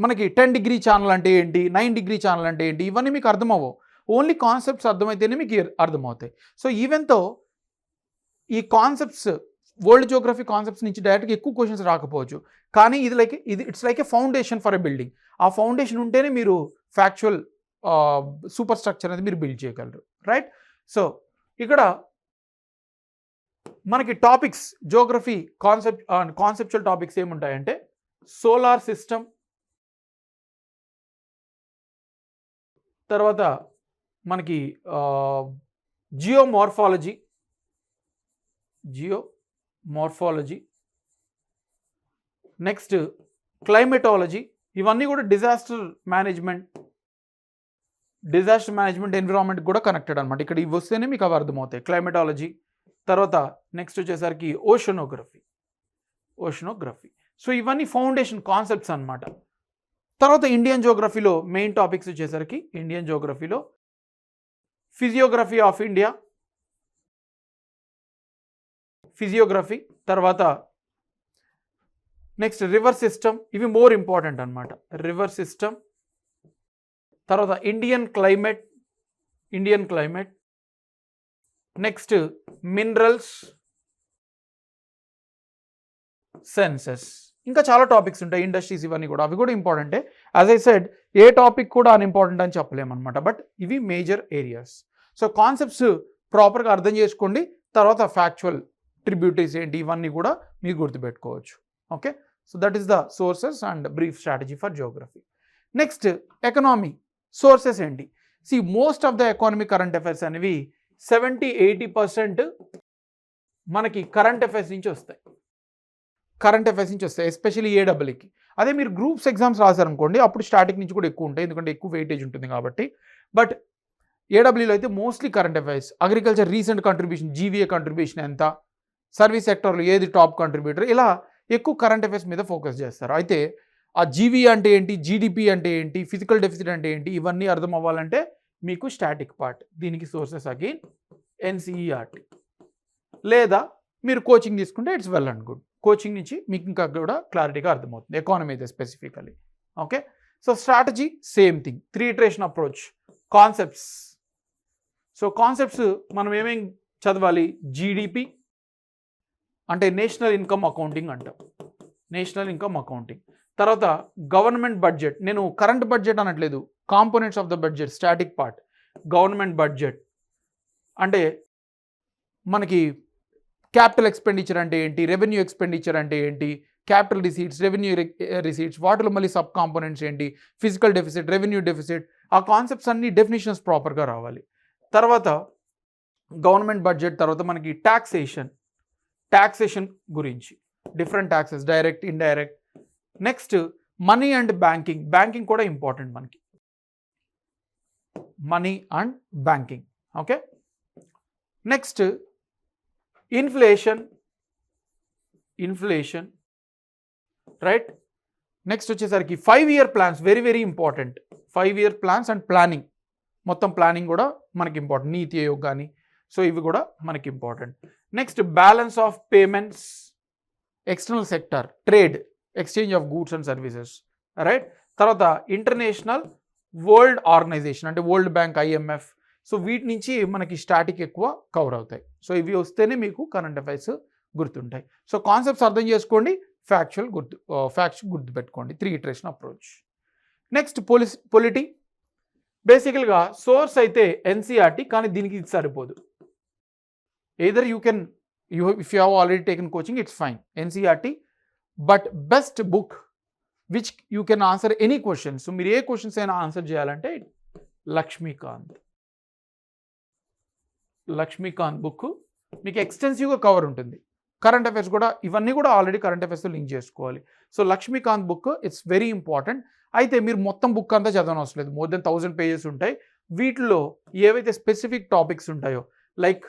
మనకి 10 డిగ్రీ ఛానల్ అంటే ఏంటి, 9 డిగ్రీ ఛానల్ అంటే ఏంటి, ఇవన్నీ మీకు అర్థమవ్వవు. ఓన్లీ కాన్సెప్ట్స్ అర్థమైతేనే మీకు అర్థమవుతాయి. సో ఈవెన్తో ఈ కాన్సెప్ట్స్ వరల్డ్ జియోగ్రఫీ కాన్సెప్ట్స్ నుంచి డైరెక్ట్గా ఎక్కువ క్వశ్చన్స్ రాకపోవచ్చు, కానీ it's like A foundation for a building. ఆ ఫౌండేషన్ ఉంటేనే మీరు ఫ్యాక్చువల్ సూపర్ స్ట్రక్చర్ అనేది మీరు బిల్డ్ చేయగలరు, రైట్? సో ఇక్కడ మనకి టాపిక్స్ జియోగ్రఫీ కాన్సెప్చువల్ టాపిక్స్ ఏముంటాయంటే సోలార్ సిస్టమ్, తర్వాత మనకి జియోమార్ఫాలజీ, నెక్స్ట్ క్లైమేటాలజీ, ఇవన్నీ కూడా డిజాస్టర్ మేనేజ్మెంట్ ఎన్విరాన్మెంట్ కూడా కనెక్టెడ్ అనమాట. ఇక్కడ ఇవి వస్తేనే మీకు అవి అర్థమవుతాయి. క్లైమేటాలజీ, తర్వాత నెక్స్ట్ వచ్చేసరికి ఓషనోగ్రఫీ. సో ఇవన్నీ ఫౌండేషన్ కాన్సెప్ట్స్ అనమాట. తర్వాత ఇండియన్ జియోగ్రఫీలో మెయిన్ టాపిక్స్ వచ్చేసరికి ఇండియన్ జియోగ్రఫీలో ఫిజియోగ్రఫీ ఆఫ్ ఇండియా, తర్వాత నెక్స్ట్ రివర్ సిస్టమ్, ఇవి మోర్ ఇంపార్టెంట్ అనమాట. రివర్ సిస్టమ్, తర్వాత Indian climate, next minerals, census, ఇంకా చాలా టాపిక్స్ ఉంటాయి. ఇండస్ట్రీస్, ఇవన్నీ కూడా అవి కూడా ఇంపార్టెంటే. As I said A topic కూడా అన్ఇంపార్టెంట్ అని చెప్పలేమన్నమాట, బట్ ఇవి మేజర్ ఏరియాస్. సో కాన్సెప్ట్స్ ప్రాపర్గా అర్థం చేసుకోండి, తర్వాత ఫ్యాక్చువల్ ట్రిబ్యూటరీస్ ఏంటి ఇవన్నీ కూడా మీరు గుర్తుపెట్టుకోవచ్చు. Okay, so that is the sources and brief strategy for geography. Next economy sources ఏంటి? Most of the economy current affairs అనేవి 70-80% మనకి కరెంట్ అఫైర్స్ నుంచి వస్తాయి, ఎస్పెషల్లీ ఏడబ్ల్యూకి. అదే మీరు గ్రూప్స్ ఎగ్జామ్స్ రాశారనుకోండి అప్పుడు స్టాటిక్ నుంచి కూడా ఎక్కువ ఉంటాయి, ఎందుకంటే ఎక్కువ వెయిటేజ్ ఉంటుంది కాబట్టి. బట్ ఏడబ్ల్యూలో అయితే mostly current affairs, agriculture recent contribution, GVA contribution ఎంత, సర్వీస్ సెక్టర్లో ఏది టాప్ కంట్రిబ్యూటర్, ఇలా ఎక్కువ కరెంట్ అఫైర్స్ మీద ఫోకస్ చేస్తారు. అయితే ఆ జీవీ అంటే ఏంటి, జీడిపి అంటే ఏంటి, ఫిజికల్ డెఫిసిట్ అంటే ఏంటి, ఇవన్నీ అర్థం అవ్వాలంటే మీకు స్టాటిక్ పార్ట్. దీనికి సోర్సెస్ అగైన్ ఎన్సీఈఆర్టీ, లేదా మీరు కోచింగ్ తీసుకుంటే it's well and good. Coaching నుంచి మీకు ఇంకా కూడా క్లారిటీగా అర్థమవుతుంది ఎకానమీ అయితే specifically. Okay, so strategy same thing, 3 iteration approach. Concepts, so concepts మనం ఏమేమి చదవాలి? జీడిపి అంటే నేషనల్ ఇన్కమ్ అకౌంటింగ్ అంటాం, తర్వాత గవర్నమెంట్ బడ్జెట్, నేను కరెంట్ బడ్జెట్ అనట్లేదు, components of the budget, static part. Government budget అంటే మనకి క్యాపిటల్ ఎక్స్పెండిచర్ అంటే ఏంటి, రెవెన్యూ ఎక్స్పెండిచర్ అంటే ఏంటి, క్యాపిటల్ రిసీట్స్, రెవెన్యూ రిసీట్స్, వాటిలో మళ్ళీ సబ్ కాంపోనెంట్స్ ఏంటి, ఫిజికల్ డెఫిసిట్, రెవెన్యూ డెఫిసిట్, ఆ కాన్సెప్ట్స్ అన్ని డెఫినేషన్స్ ప్రాపర్గా రావాలి. తర్వాత గవర్నమెంట్ బడ్జెట్ తర్వాత మనకి ట్యాక్సేషన్ గురించి, different taxes, direct, indirect. Next money and banking కూడా ఇంపార్టెంట్ మనకి, money and banking. Okay, next inflation, right. Next వచ్చేసరికి 5-year plans, very important. 5-year plans and planning, మొత్తం ప్లానింగ్ కూడా మనకి ఇంపార్టెంట్. నీతి ఆయోగ్ కానీ, సో ఇవి కూడా మనకి important. Next balance of payments, external sector, trade, exchange of goods and services, right. తర్వాత ఇంటర్నేషనల్ వరల్డ్ ఆర్గనైజేషన్ అంటే వరల్డ్ బ్యాంక్, IMF. సో వీటి నుంచి మనకి స్టాటిక్ ఎక్కువ కవర్ అవుతాయి. సో ఇవి వస్తేనే మీకు కరెంట్ అఫైర్స్ గుర్తుంటాయి. సో కాన్సెప్ట్స్ అర్థం చేసుకోండి, ఫ్యాక్ట్స్ గుర్తుపెట్టుకోండి. 3 ఇటరేషన్ అప్రోచ్. Next polity. బేసికల్గా సోర్స్ అయితే ఎన్సీఆర్టీ, కానీ దీనికి ఇది సరిపోదు. Either if you have already taken coaching it's fine, NCERT. But best book which you can answer any questions, మీరు ఏ క్వశ్చన్స్ అయినా ఆన్సర్ చేయాలంటే లక్ష్మీకాంత్ బుక్ మీకు ఎక్స్టెన్సివ్గా కవర్ ఉంటుంది. కరెంట్ అఫైర్స్ కూడా, ఇవన్నీ కూడా ఆల్రెడీ కరెంట్ అఫైర్స్తో లింక్ చేసుకోవాలి. So Laxmikanth book it's very important. అయితే మీరు మొత్తం బుక్ అంతా చదవడం అవసరం లేదు, మోర్ దెన్ 1000 పేజెస్ ఉంటాయి. వీటిలో ఏవైతే స్పెసిఫిక్ టాపిక్స్ ఉంటాయో లైక్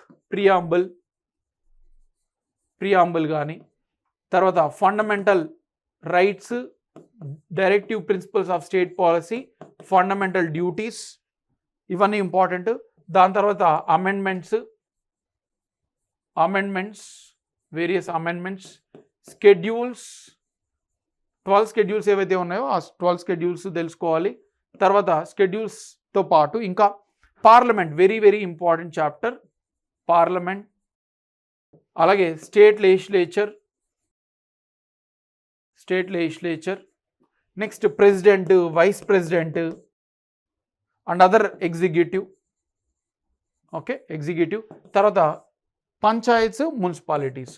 ప్రియాంబుల్ కానీ, తర్వాత fundamental rights, directive principles of state policy, fundamental duties, ఇవన్నీ ఇంపార్టెంట్. దాని తర్వాత amendments, various amendments, schedules, 12 schedules ఏవైతే ఉన్నాయో ఆ 12 స్కెడ్యూల్స్ తెలుసుకోవాలి. తర్వాత స్కెడ్యూల్స్తో పాటు ఇంకా parliament, very very important chapter parliament. అలాగే state legislature, next president, vice president and other executive. Okay, executive. తర్వాత పంచాయత్స్, మున్సిపాలిటీస్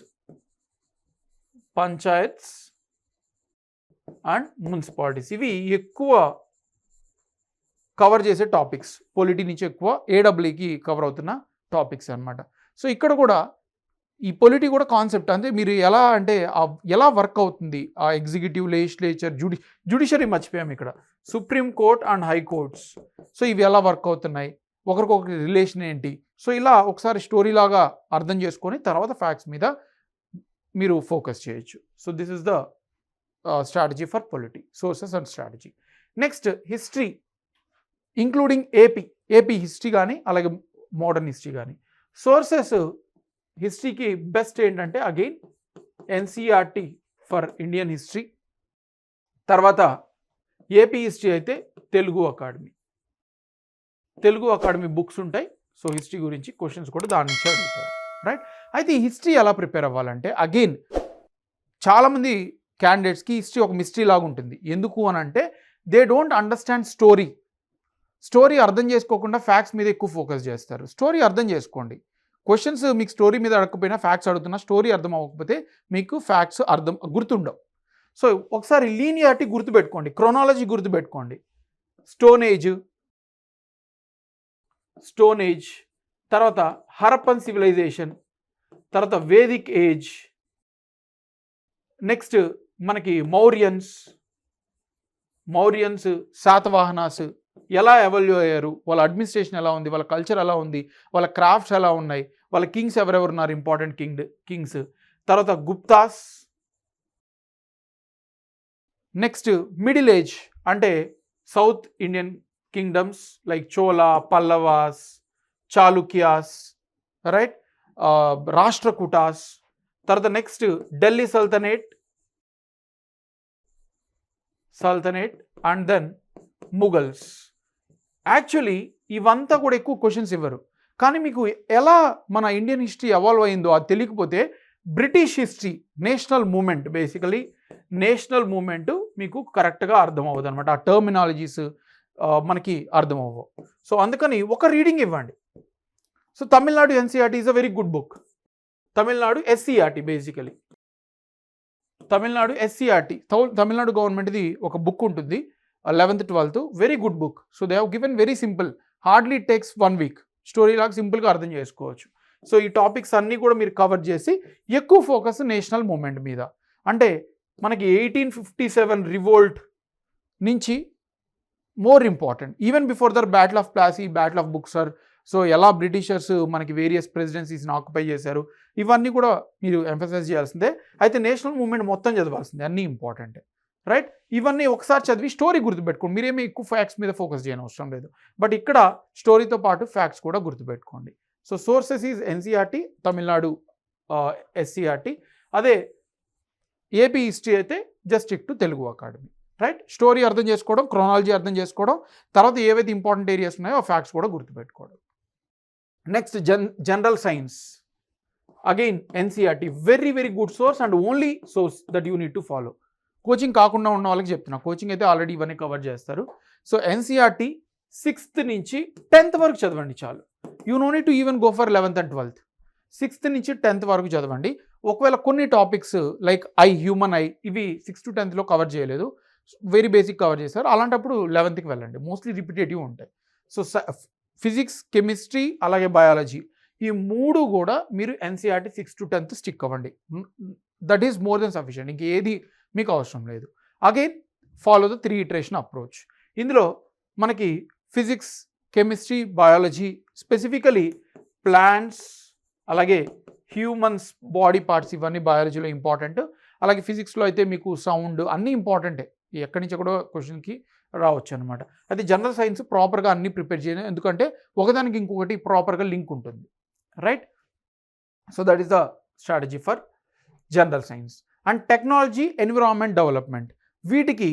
ఇవి ఎక్కువ కవర్ చేసే టాపిక్స్. పొలిటీ నుంచి ఎక్కువ ఏడబ్ల్యూకి కవర్ అవుతున్న టాపిక్స్ అన్నమాట. సో ఇక్కడ కూడా ఈ పొలిటీ కూడా కాన్సెప్ట్ అంటే మీరు ఎలా వర్క్ అవుతుంది ఆ ఎగ్జిక్యూటివ్, లెజిస్లేచర్, జ్యుడిషియరీ మర్చిపోయాం ఇక్కడ, supreme court and high courts. So ఇవి ఎలా వర్క్ అవుతున్నాయి, ఒకరికొకరి రిలేషన్ ఏంటి. సో ఇలా ఒకసారి స్టోరీ లాగా అర్థం చేసుకొని తర్వాత ఫ్యాక్ట్స్ మీద మీరు ఫోకస్ చేయొచ్చు. So this is the strategy for polity, sources and strategy. Next history, including AP history కానీ అలాగే మోడర్న్ హిస్టరీ కానీ. సోర్సెస్ హిస్టరీకి బెస్ట్ ఏంటంటే again NCERT for Indian history. తర్వాత ఏపీ హిస్టరీ అయితే తెలుగు అకాడమీ బుక్స్ ఉంటాయి. సో హిస్టరీ గురించి క్వశ్చన్స్ కూడా దాని నుంచి అడుగుతారు, రైట్. అయితే ఈ హిస్టరీ ఎలా ప్రిపేర్ అవ్వాలంటే అగైన్ చాలామంది క్యాండిడేట్స్కి హిస్టరీ ఒక మిస్టరీ లాగా ఉంటుంది. ఎందుకు అని అంటే దే డోంట్ అండర్స్టాండ్ స్టోరీ అర్థం చేసుకోకుండా ఫ్యాక్ట్స్ మీద ఎక్కువ ఫోకస్ చేస్తారు. స్టోరీ అర్థం చేసుకోండి. క్వశ్చన్స్ మీకు స్టోరీ మీద అడగకపోయినా ఫ్యాక్ట్స్ అడుగుతున్నా, స్టోరీ అర్థం అవ్వకపోతే మీకు ఫ్యాక్ట్స్ గుర్తుండవు. సో ఒకసారి లీనియారిటీ గుర్తుపెట్టుకోండి, క్రోనాలజీ గుర్తుపెట్టుకోండి. స్టోన్ ఏజ్, తర్వాత హరప్పన్ సివిలైజేషన్, తర్వాత వేదిక్ ఏజ్, నెక్స్ట్ మనకి మౌర్యన్స్, శాతవాహనాస్ ఎలా ఎవల్యూ అయ్యారు, వాళ్ళ అడ్మినిస్ట్రేషన్ ఎలా ఉంది, వాళ్ళ కల్చర్ ఎలా ఉంది, వాళ్ళ క్రాఫ్ట్స్ ఎలా ఉన్నాయి, వాళ్ళ కింగ్స్ ఎవరెవరున్నారు, ఇంపార్టెంట్ కింగ్స్. తర్వాత గుప్తాస్. నెక్స్ట్ మిడిల్ ఏజ్ అంటే south Indian kingdoms like Chola, Pallavas, Chalukyas, right, Rashtrakutas. తర్వాత next Delhi sultanate and then Mughals. Actually ఇవంతా కూడా ఎక్కువ క్వశ్చన్స్ ఇవ్వరు, కానీ మీకు ఎలా మన ఇండియన్ హిస్టరీ ఎవాల్వ్ అయిందో అది తెలియకపోతే బ్రిటిష్ హిస్టరీ, నేషనల్ మూమెంట్ మీకు కరెక్ట్గా అర్థం అవ్వదు అనమాట. ఆ టర్మినాలజీస్ మనకి అర్థం అవ్వవు. సో అందుకని ఒక రీడింగ్ ఇవ్వండి. So Tamil Nadu NCERT is a very good book. Tamil Nadu SCERT, basically Tamil Nadu గవర్నమెంట్ది ఒక బుక్ ఉంటుంది 11th 12th, very good book. So they have given very simple, hardly takes 1 week, story లాగా సింపుల్గా అర్థం చేసుకోవచ్చు. సో ఈ టాపిక్స్ అన్నీ కూడా మీరు కవర్ చేసి ఎక్కువ ఫోకస్ నేషనల్ మూమెంట్ మీద. అంటే మనకి 1857 రివోల్ట్ నుంచి more important, even before the battle of Plassey, battle of Buxar. So ఎలా బ్రిటిషర్స్ మనకి వేరియస్ ప్రెసిడెన్సీస్ని ఆక్యుపై చేశారు, ఇవన్నీ కూడా మీరు ఎంఫసైజ్ చేయాల్సిందే. అయితే నేషనల్ మూవ్మెంట్ మొత్తం చదవాల్సిందే, అన్నీ ఇంపార్టెంట్, రైట్. ఇవన్నీ ఒకసారి చదివి స్టోరీ గుర్తుపెట్టుకోండి. మీరేమీ ఎక్కువ ఫ్యాక్ట్స్ మీద ఫోకస్ చేయని అవసరం లేదు, బట్ ఇక్కడ స్టోరీతో పాటు ఫ్యాక్ట్స్ కూడా గుర్తుపెట్టుకోండి. So sources is NCERT, Tamil Nadu SCERT. అదే ఏపీ హిస్టరీ అయితే just stick to Telugu academy, right. Story అర్థం చేసుకోవడం, క్రోనాలజీ అర్థం చేసుకోవడం, తర్వాత ఏవైతే ఇంపార్టెంట్ ఏరియాస్ ఉన్నాయో ఆ ఫ్యాక్ట్స్ కూడా గుర్తుపెట్టుకోవడం. Next general science, again NCERT, very very good source and only source that you need to follow. Coaching కాకుండా ఉన్న వాళ్ళకి చెప్తున్నా, కోచింగ్ అయితే ఆల్రెడీ ఇవన్నీ కవర్ చేస్తారు. సో ఎన్సీఆర్టీ 6th నుంచి 10th వరకు చదవండి చాలు. You no need to even go for 11th and 12th. 6th నుంచి 10th వరకు చదవండి. ఒకవేళ కొన్ని టాపిక్స్ లైక్ హ్యూమన్ ఐ ఇవి 6th to 10thలో కవర్ చేయలేదు, వెరీ బేసిక్ కవర్ చేశారు, అలాంటప్పుడు 11thకి వెళ్ళండి, మోస్ట్లీ రిపిటేటివ్ ఉంటాయి. సో ఫిజిక్స్, కెమిస్ట్రీ అలాగే బయాలజీ ఈ 3 కూడా మీరు NCERT 6th to 10th stick అవ్వండి. That is more than sufficient. ఇంకేది మీకు అవసరం లేదు. Again follow the 3 iteration approach. ఇందులో మనకి physics, chemistry, biology, specifically plants అలాగే హ్యూమన్స్ బాడీ పార్ట్స్ ఇవన్నీ బయాలజీలో ఇంపార్టెంట్. అలాగే ఫిజిక్స్లో అయితే మీకు సౌండ్ అన్నీ ఇంపార్టెంటే, ఎక్కడి నుంచి కూడా క్వశ్చన్కి రావచ్చు అనమాట. అయితే జనరల్ సైన్స్ ప్రాపర్గా అన్నీ ప్రిపేర్ చేయను, ఎందుకంటే ఒకదానికి ఇంకొకటి ప్రాపర్గా లింక్ ఉంటుంది, right? So that is the strategy for general science. And technology, environment, development వీటికి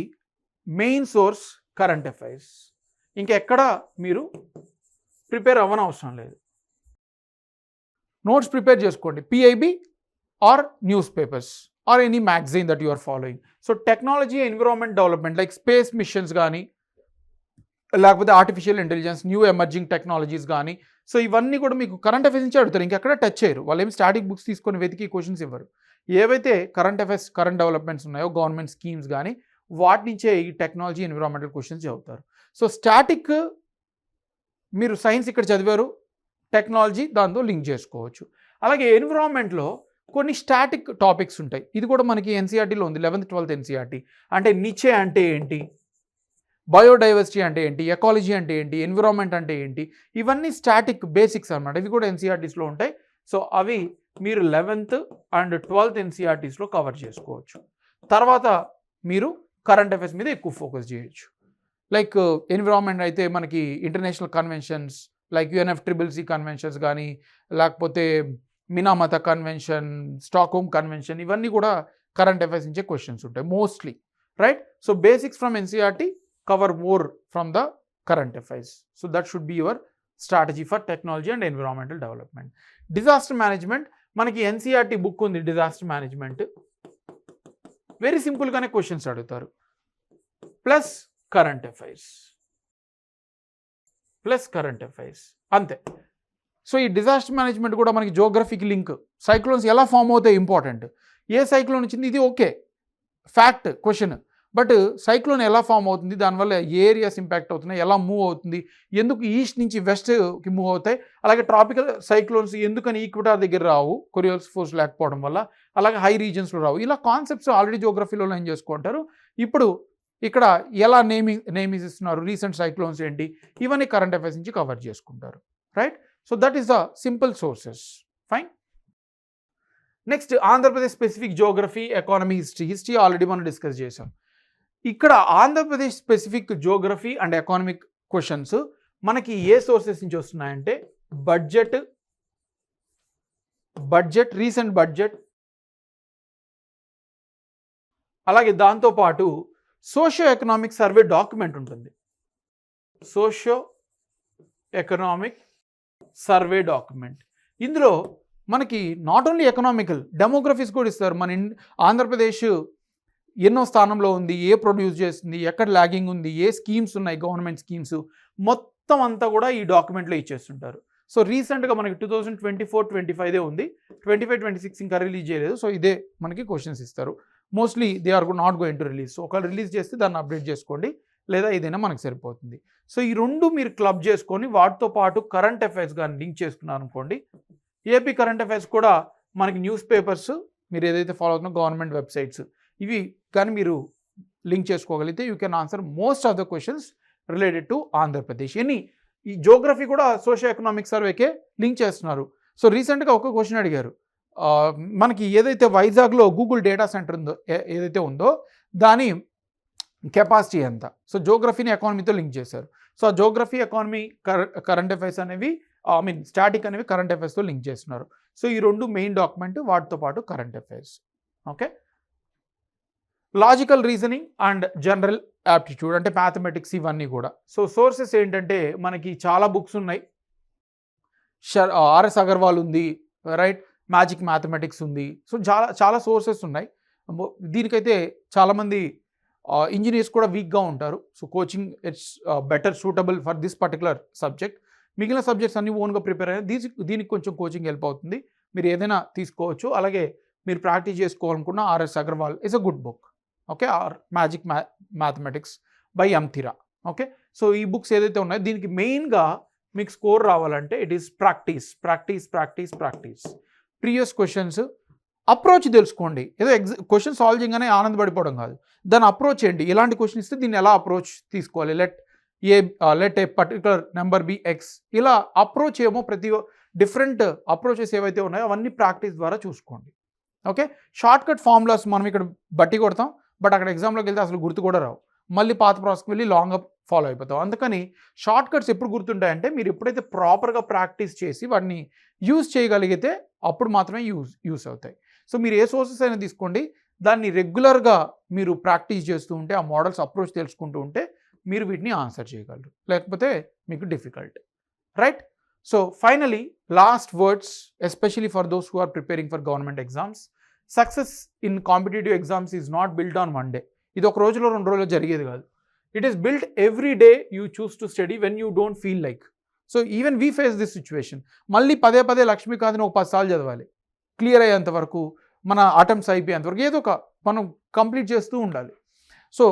మెయిన్ సోర్స్ కరెంట్ అఫైర్స్. ఇంకెక్కడ మీరు ప్రిపేర్ అవ్వని అవసరం లేదు. నోట్స్ ప్రిపేర్ చేసుకోండి, PIB or newspapers or any magazine that you are following. So technology, environment, development like space missions కానీ లేకపోతే artificial intelligence, new emerging technologies కానీ, సో ఇవన్నీ కూడా మీకు కరెంట్ అఫైర్స్ నుంచి అడుగుతారు, ఇంకెక్కడ టచ్ చేయరు. వాళ్ళు ఏమి స్టాటిక్ బుక్స్ తీసుకొని వెతికి క్వశ్చన్స్ ఇవ్వరు. ఏవైతే కరెంట్ అఫైర్స్, కరెంట్ డెవలప్మెంట్స్ ఉన్నాయో, గవర్నమెంట్ స్కీమ్స్ కానీ వాటి నుంచే ఈ టెక్నాలజీ, ఎన్విరాన్మెంటల్ క్వశ్చన్స్ చదువుతారు. సో స్టాటిక్ మీరు సైన్స్ ఇక్కడ చదివారు, టెక్నాలజీ దాంతో లింక్ చేసుకోవచ్చు. అలాగే ఎన్విరాన్మెంట్లో కొన్ని స్టాటిక్ టాపిక్స్ ఉంటాయి, ఇది కూడా మనకి ఎన్సీఆర్టీలో ఉంది, 11th 12th ఎన్సీఆర్టీ. అంటే నిచే అంటే ఏంటి, బయోడైవర్సిటీ అంటే ఏంటి, ఎకాలజీ అంటే ఏంటి, ఎన్విరాన్మెంట్ అంటే ఏంటి, ఇవన్నీ స్టాటిక్ బేసిక్స్ అనమాట. ఇవి కూడా ఎన్సీఆర్టీస్లో ఉంటాయి. సో అవి మీరు 11th and 12th ఎన్సీఆర్టీస్లో కవర్ చేసుకోవచ్చు. తర్వాత మీరు కరెంట్ అఫైర్స్ మీద ఎక్కువ ఫోకస్ చేయొచ్చు. లైక్ ఎన్విరాన్మెంట్ అయితే మనకి international conventions like UNFCCC conventions కానీ, లేకపోతే మినామత కన్వెన్షన్, స్టాక్హోమ్ కన్వెన్షన్, ఇవన్నీ కూడా కరెంట్ అఫైర్స్ నుంచే క్వశ్చన్స్ ఉంటాయి mostly, right? So basics from NCERT cover more from the current affairs. So that should be your strategy for technology and environmental development. Disaster management మనకి ఎన్సీఆర్టీ బుక్ ఉంది, డిజాస్టర్ మేనేజ్మెంట్ వెరీ సింపుల్గానే క్వశ్చన్స్ అడుగుతారు, ప్లస్ కరెంట్ అఫైర్స్ అంతే. సో ఈ డిజాస్టర్ మేనేజ్మెంట్ కూడా మనకి జియోగ్రఫీకి లింక్, సైక్లోన్స్ ఎలా ఫామ్ అవుతాయి ఇంపార్టెంట్, ఏ సైక్లోన్ వచ్చింది ఇది okay fact question, but cyclone ఎలా ఫామ్ అవుతుంది, దానివల్ల ఏ ఏరియాస్ ఇంపాక్ట్ అవుతున్నాయి, ఎలా మూవ్ అవుతుంది, ఎందుకు ఈస్ట్ నుంచి వెస్ట్కి మూవ్ అవుతాయి, అలాగే ట్రాపికల్ సైక్లోన్స్ ఎందుకని ఈక్వటార్ దగ్గర రావు, కొరియల్ ఫోర్స్ లేకపోవడం వల్ల, అలాగే హై రీజన్స్లో రావు, ఇలా కాన్సెప్ట్స్ ఆల్రెడీ జియోగ్రఫీలో లైన్ చేసుకుంటారు. ఇప్పుడు ఇక్కడ ఎలా నేమింగ్స్ ఇస్తున్నారు, రీసెంట్ సైక్లోన్స్ ఏంటి, ఇవన్నీ కరెంట్ అఫైర్స్ నుంచి కవర్ చేసుకుంటారు, right? So that is the simple sources, fine. Next Andhra Pradesh specific Geography, economy, history already మనం డిస్కస్ చేసాం. ఇక్కడ Andhra Pradesh specific Geography and economic questions మనకి ఏ సోర్సెస్ నుంచి వస్తున్నాయంటే బడ్జెట్, రీసెంట్ బడ్జెట్, అలాగే దాంతోపాటు సోషియో ఎకనామిక్ సర్వే డాక్యుమెంట్ ఉంటుంది, సోషియో ఎకనామిక్ సర్వే డాక్యుమెంట్. ఇందులో మనకి నాట్ ఓన్లీ ఎకనామికల్, డెమోగ్రఫీస్ కూడా ఇస్తారు. మన ఆంధ్రప్రదేశ్ ఎన్నో స్థానంలో ఉంది, ఏ ప్రొడ్యూస్ చేస్తుంది, ఎక్కడ ల్యాగింగ్ ఉంది, ఏ స్కీమ్స్ ఉన్నాయి, గవర్నమెంట్ స్కీమ్స్ మొత్తం అంతా కూడా ఈ డాక్యుమెంట్లో ఇచ్చేస్తుంటారు. సో రీసెంట్గా మనకి 2024-25 ఉంది, 25-26 ఇంకా రిలీజ్ చేయలేదు. సో ఇదే మనకి క్వశ్చన్స్ ఇస్తారు. Mostly they are not going to release. So ఒకవేళ రిలీజ్ చేస్తే దాన్ని అప్డేట్ చేసుకోండి, లేదా ఏదైనా మనకు సరిపోతుంది. సో ఈ రెండు మీరు క్లబ్ చేసుకొని వాటితో పాటు కరెంట్ అఫైర్స్ కానీ లింక్ చేసుకున్నారు అనుకోండి, ఏపీ కరెంట్ అఫైర్స్ కూడా మనకి న్యూస్ పేపర్స్ మీరు ఏదైతే ఫాలో అవుతున్నా గవర్నమెంట్ వెబ్సైట్స్ ఇవి కానీ మీరు లింక్ చేసుకోగలిగితే you can answer most of the questions related to Andhra Pradesh. ఈ జియోగ్రఫీ కూడా సోషియో ఎకనామిక్ సర్వేకే లింక్ చేస్తున్నారు. సో రీసెంట్గా ఒక క్వశ్చన్ అడిగారు, మనకి ఏదైతే వైజాగ్లో గూగుల్ డేటా సెంటర్ ఉందో ఏదైతే ఉందో దాని కెపాసిటీ ఎంత, సో జియోగ్రఫీని ఎకానమీతో లింక్ చేశారు. సో ఆ జియోగ్రఫీ, ఎకానమీ, కరెంట్ అఫైర్స్ అనేవి స్టాటిక్ అనేవి కరెంట్ అఫైర్స్తో లింక్ చేస్తున్నారు. సో ఈ రెండు మెయిన్ డాక్యుమెంట్, వాటితో పాటు current affairs. Okay, logical reasoning and general aptitude అంటే మ్యాథమెటిక్స్ ఇవన్నీ కూడా. సో సోర్సెస్ ఏంటంటే మనకి చాలా బుక్స్ ఉన్నాయి, ఆర్ఎస్ అగర్వాల్ ఉంది, రైట్, మ్యాజిక్ మ్యాథమెటిక్స్ ఉంది. సో చాలా సోర్సెస్ ఉన్నాయి. దీనికైతే చాలామంది ఇంజనీర్స్ కూడా వీక్గా ఉంటారు. So coaching it's better suitable for this particular subject. మిగిలిన సబ్జెక్ట్స్ అన్ని ఓన్గా ప్రిపేర్ అయ్యాయి. దీనికి కొంచెం కోచింగ్ హెల్ప్ అవుతుంది. మీరు ఏదైనా తీసుకోవచ్చు. అలాగే మీరు ప్రాక్టీస్ చేసుకోవాలనుకున్న RS Agarwal is a good book. Okay, or magic mathematics by ఎంథిరా. ఓకే, సో ఈ బుక్స్ ఏదైతే ఉన్నాయో దీనికి మెయిన్గా మీకు స్కోర్ రావాలంటే it is practice practice practice practice. Previous questions approach తెలుసుకోండి. ఏదో క్వశ్చన్ సాల్వ్ చేయగానే ఆనందపడిపోవడం కాదు, దాని అప్రోచ్ ఏంటి, ఎలాంటి క్వశ్చన్ ఇస్తే దీన్ని ఎలా అప్రోచ్ తీసుకోవాలి, లెట్ ఏ పర్టికులర్ నెంబర్ బి ఎక్స్, ఇలా అప్రోచ్ ఏమో ప్రతి డిఫరెంట్ అప్రోచెస్ ఏవైతే ఉన్నాయో అవన్నీ ప్రాక్టీస్ ద్వారా చూసుకోండి. ఓకే, షార్ట్ కట్ ఫార్ములాస్ మనం ఇక్కడ బట్టి కొడతాం, బట్ అక్కడ ఎగ్జామ్లోకి వెళ్తే అసలు గుర్తు కూడా రావు, మళ్ళీ పాత ప్రాసెస్కి వెళ్ళి లాంగ్గా ఫాలో అయిపోతాం. అందుకని షార్ట్ కట్స్ ఎప్పుడు గుర్తుంటాయంటే మీరు ఎప్పుడైతే ప్రాపర్గా ప్రాక్టీస్ చేసి వాటిని యూజ్ చేయగలిగితే అప్పుడు మాత్రమే యూస్ అవుతాయి. సో మీరు ఏ సోర్సెస్ అయినా తీసుకోండి, దాన్ని రెగ్యులర్గా మీరు ప్రాక్టీస్ చేస్తూ ఉంటే, ఆ మోడల్స్ అప్రోచ్ తెలుసుకుంటూ ఉంటే మీరు వీటిని ఆన్సర్ చేయగలరు, లేకపోతే మీకు difficult, right? So finally last words, especially for those who are preparing for government exams, success in competitive exams is not build on one day. ఇది ఒక రోజులో 2 రోజుల్లో జరిగేది కాదు. It is build every day you choose to study when you don't feel like. So even we face this situation. మళ్ళీ పదే లక్ష్మీకాంత్ని ఒక 10 సార్లు చదవాలి, క్లియర్ అయ్యేంత వరకు, మన అటెంప్ట్స్ అయిపోయేంత వరకు ఏదో ఒక మనం కంప్లీట్ చేస్తూ ఉండాలి. సో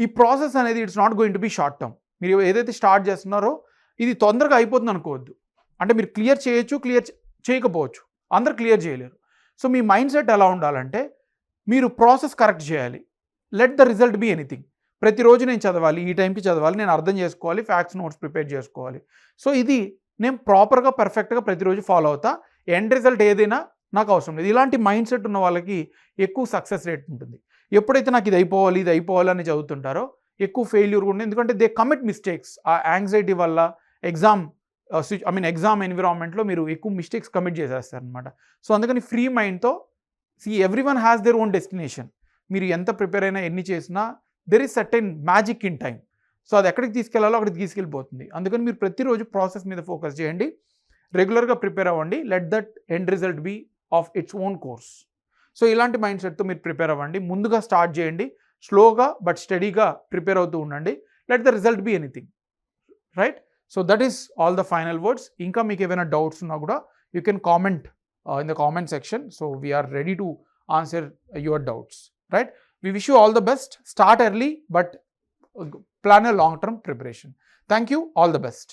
ఈ ప్రాసెస్ అనేది it's not going to be short term. మీరు ఏదైతే స్టార్ట్ చేస్తున్నారో ఇది తొందరగా అయిపోతుంది అనుకోవద్దు. అంటే మీరు క్లియర్ చేయొచ్చు, క్లియర్ చేయకపోవచ్చు, అందరు క్లియర్ చేయలేరు. సో మీ మైండ్ సెట్ ఎలా ఉండాలంటే మీరు ప్రాసెస్ కరెక్ట్ చేయాలి. Let the result be anything. ప్రతిరోజు నేను చదవాలి, ఈ టైంకి చదవాలి, నేను అర్థం చేసుకోవాలి, ఫ్యాక్ట్స్ నోట్స్ ప్రిపేర్ చేసుకోవాలి. సో ఇది నేను ప్రాపర్గా పర్ఫెక్ట్గా ప్రతిరోజు ఫాలో అవుతా, ఎండ్ రిజల్ట్ ఏదైనా నాకు అవసరం లేదు. ఇలాంటి మైండ్ సెట్ ఉన్న వాళ్ళకి ఎక్కువ సక్సెస్ రేట్ ఉంటుంది. ఎప్పుడైతే నాకు ఇది అయిపోవాలి అని చదువుతుంటారో ఎక్కువ ఫెయిల్యూర్ కూడా, ఎందుకంటే దే కమిట్ మిస్టేక్స్. ఆ యాంగ్జైటీ వల్ల ఎగ్జామ్ ఎన్విరాన్మెంట్లో మీరు ఎక్కువ మిస్టేక్స్ కమిట్ చేసేస్తారనమాట. సో అందుకని ఫ్రీ మైండ్తో everyone has their own destination. మీరు ఎంత ప్రిపేర్ అయినా ఎన్ని చేసినా there is certain magic in time. So అది ఎక్కడికి తీసుకెళ్లాలో అక్కడికి తీసుకెళ్ళిపోతుంది. అందుకని మీరు ప్రతిరోజు ప్రాసెస్ మీద ఫోకస్ చేయండి, రెగ్యులర్గా ప్రిపేర్ అవ్వండి. Let that end result be of its own course. So ఇలాంటి మైండ్ సెట్తో మీరు ప్రిపేర్ అవ్వండి. ముందుగా స్టార్ట్ చేయండి, స్లోగా బట్ స్టడీగా ప్రిపేర్ అవుతూ ఉండండి. Let the result be anything, right? So that is all the final words. ఇంకా మీకు ఏమైనా డౌట్స్ ఉన్నా కూడా you can comment in the comment section. So we're ready to answer your doubts, right? We wish you all the best. Start early but plan a long-term preparation. Thank you. All the best.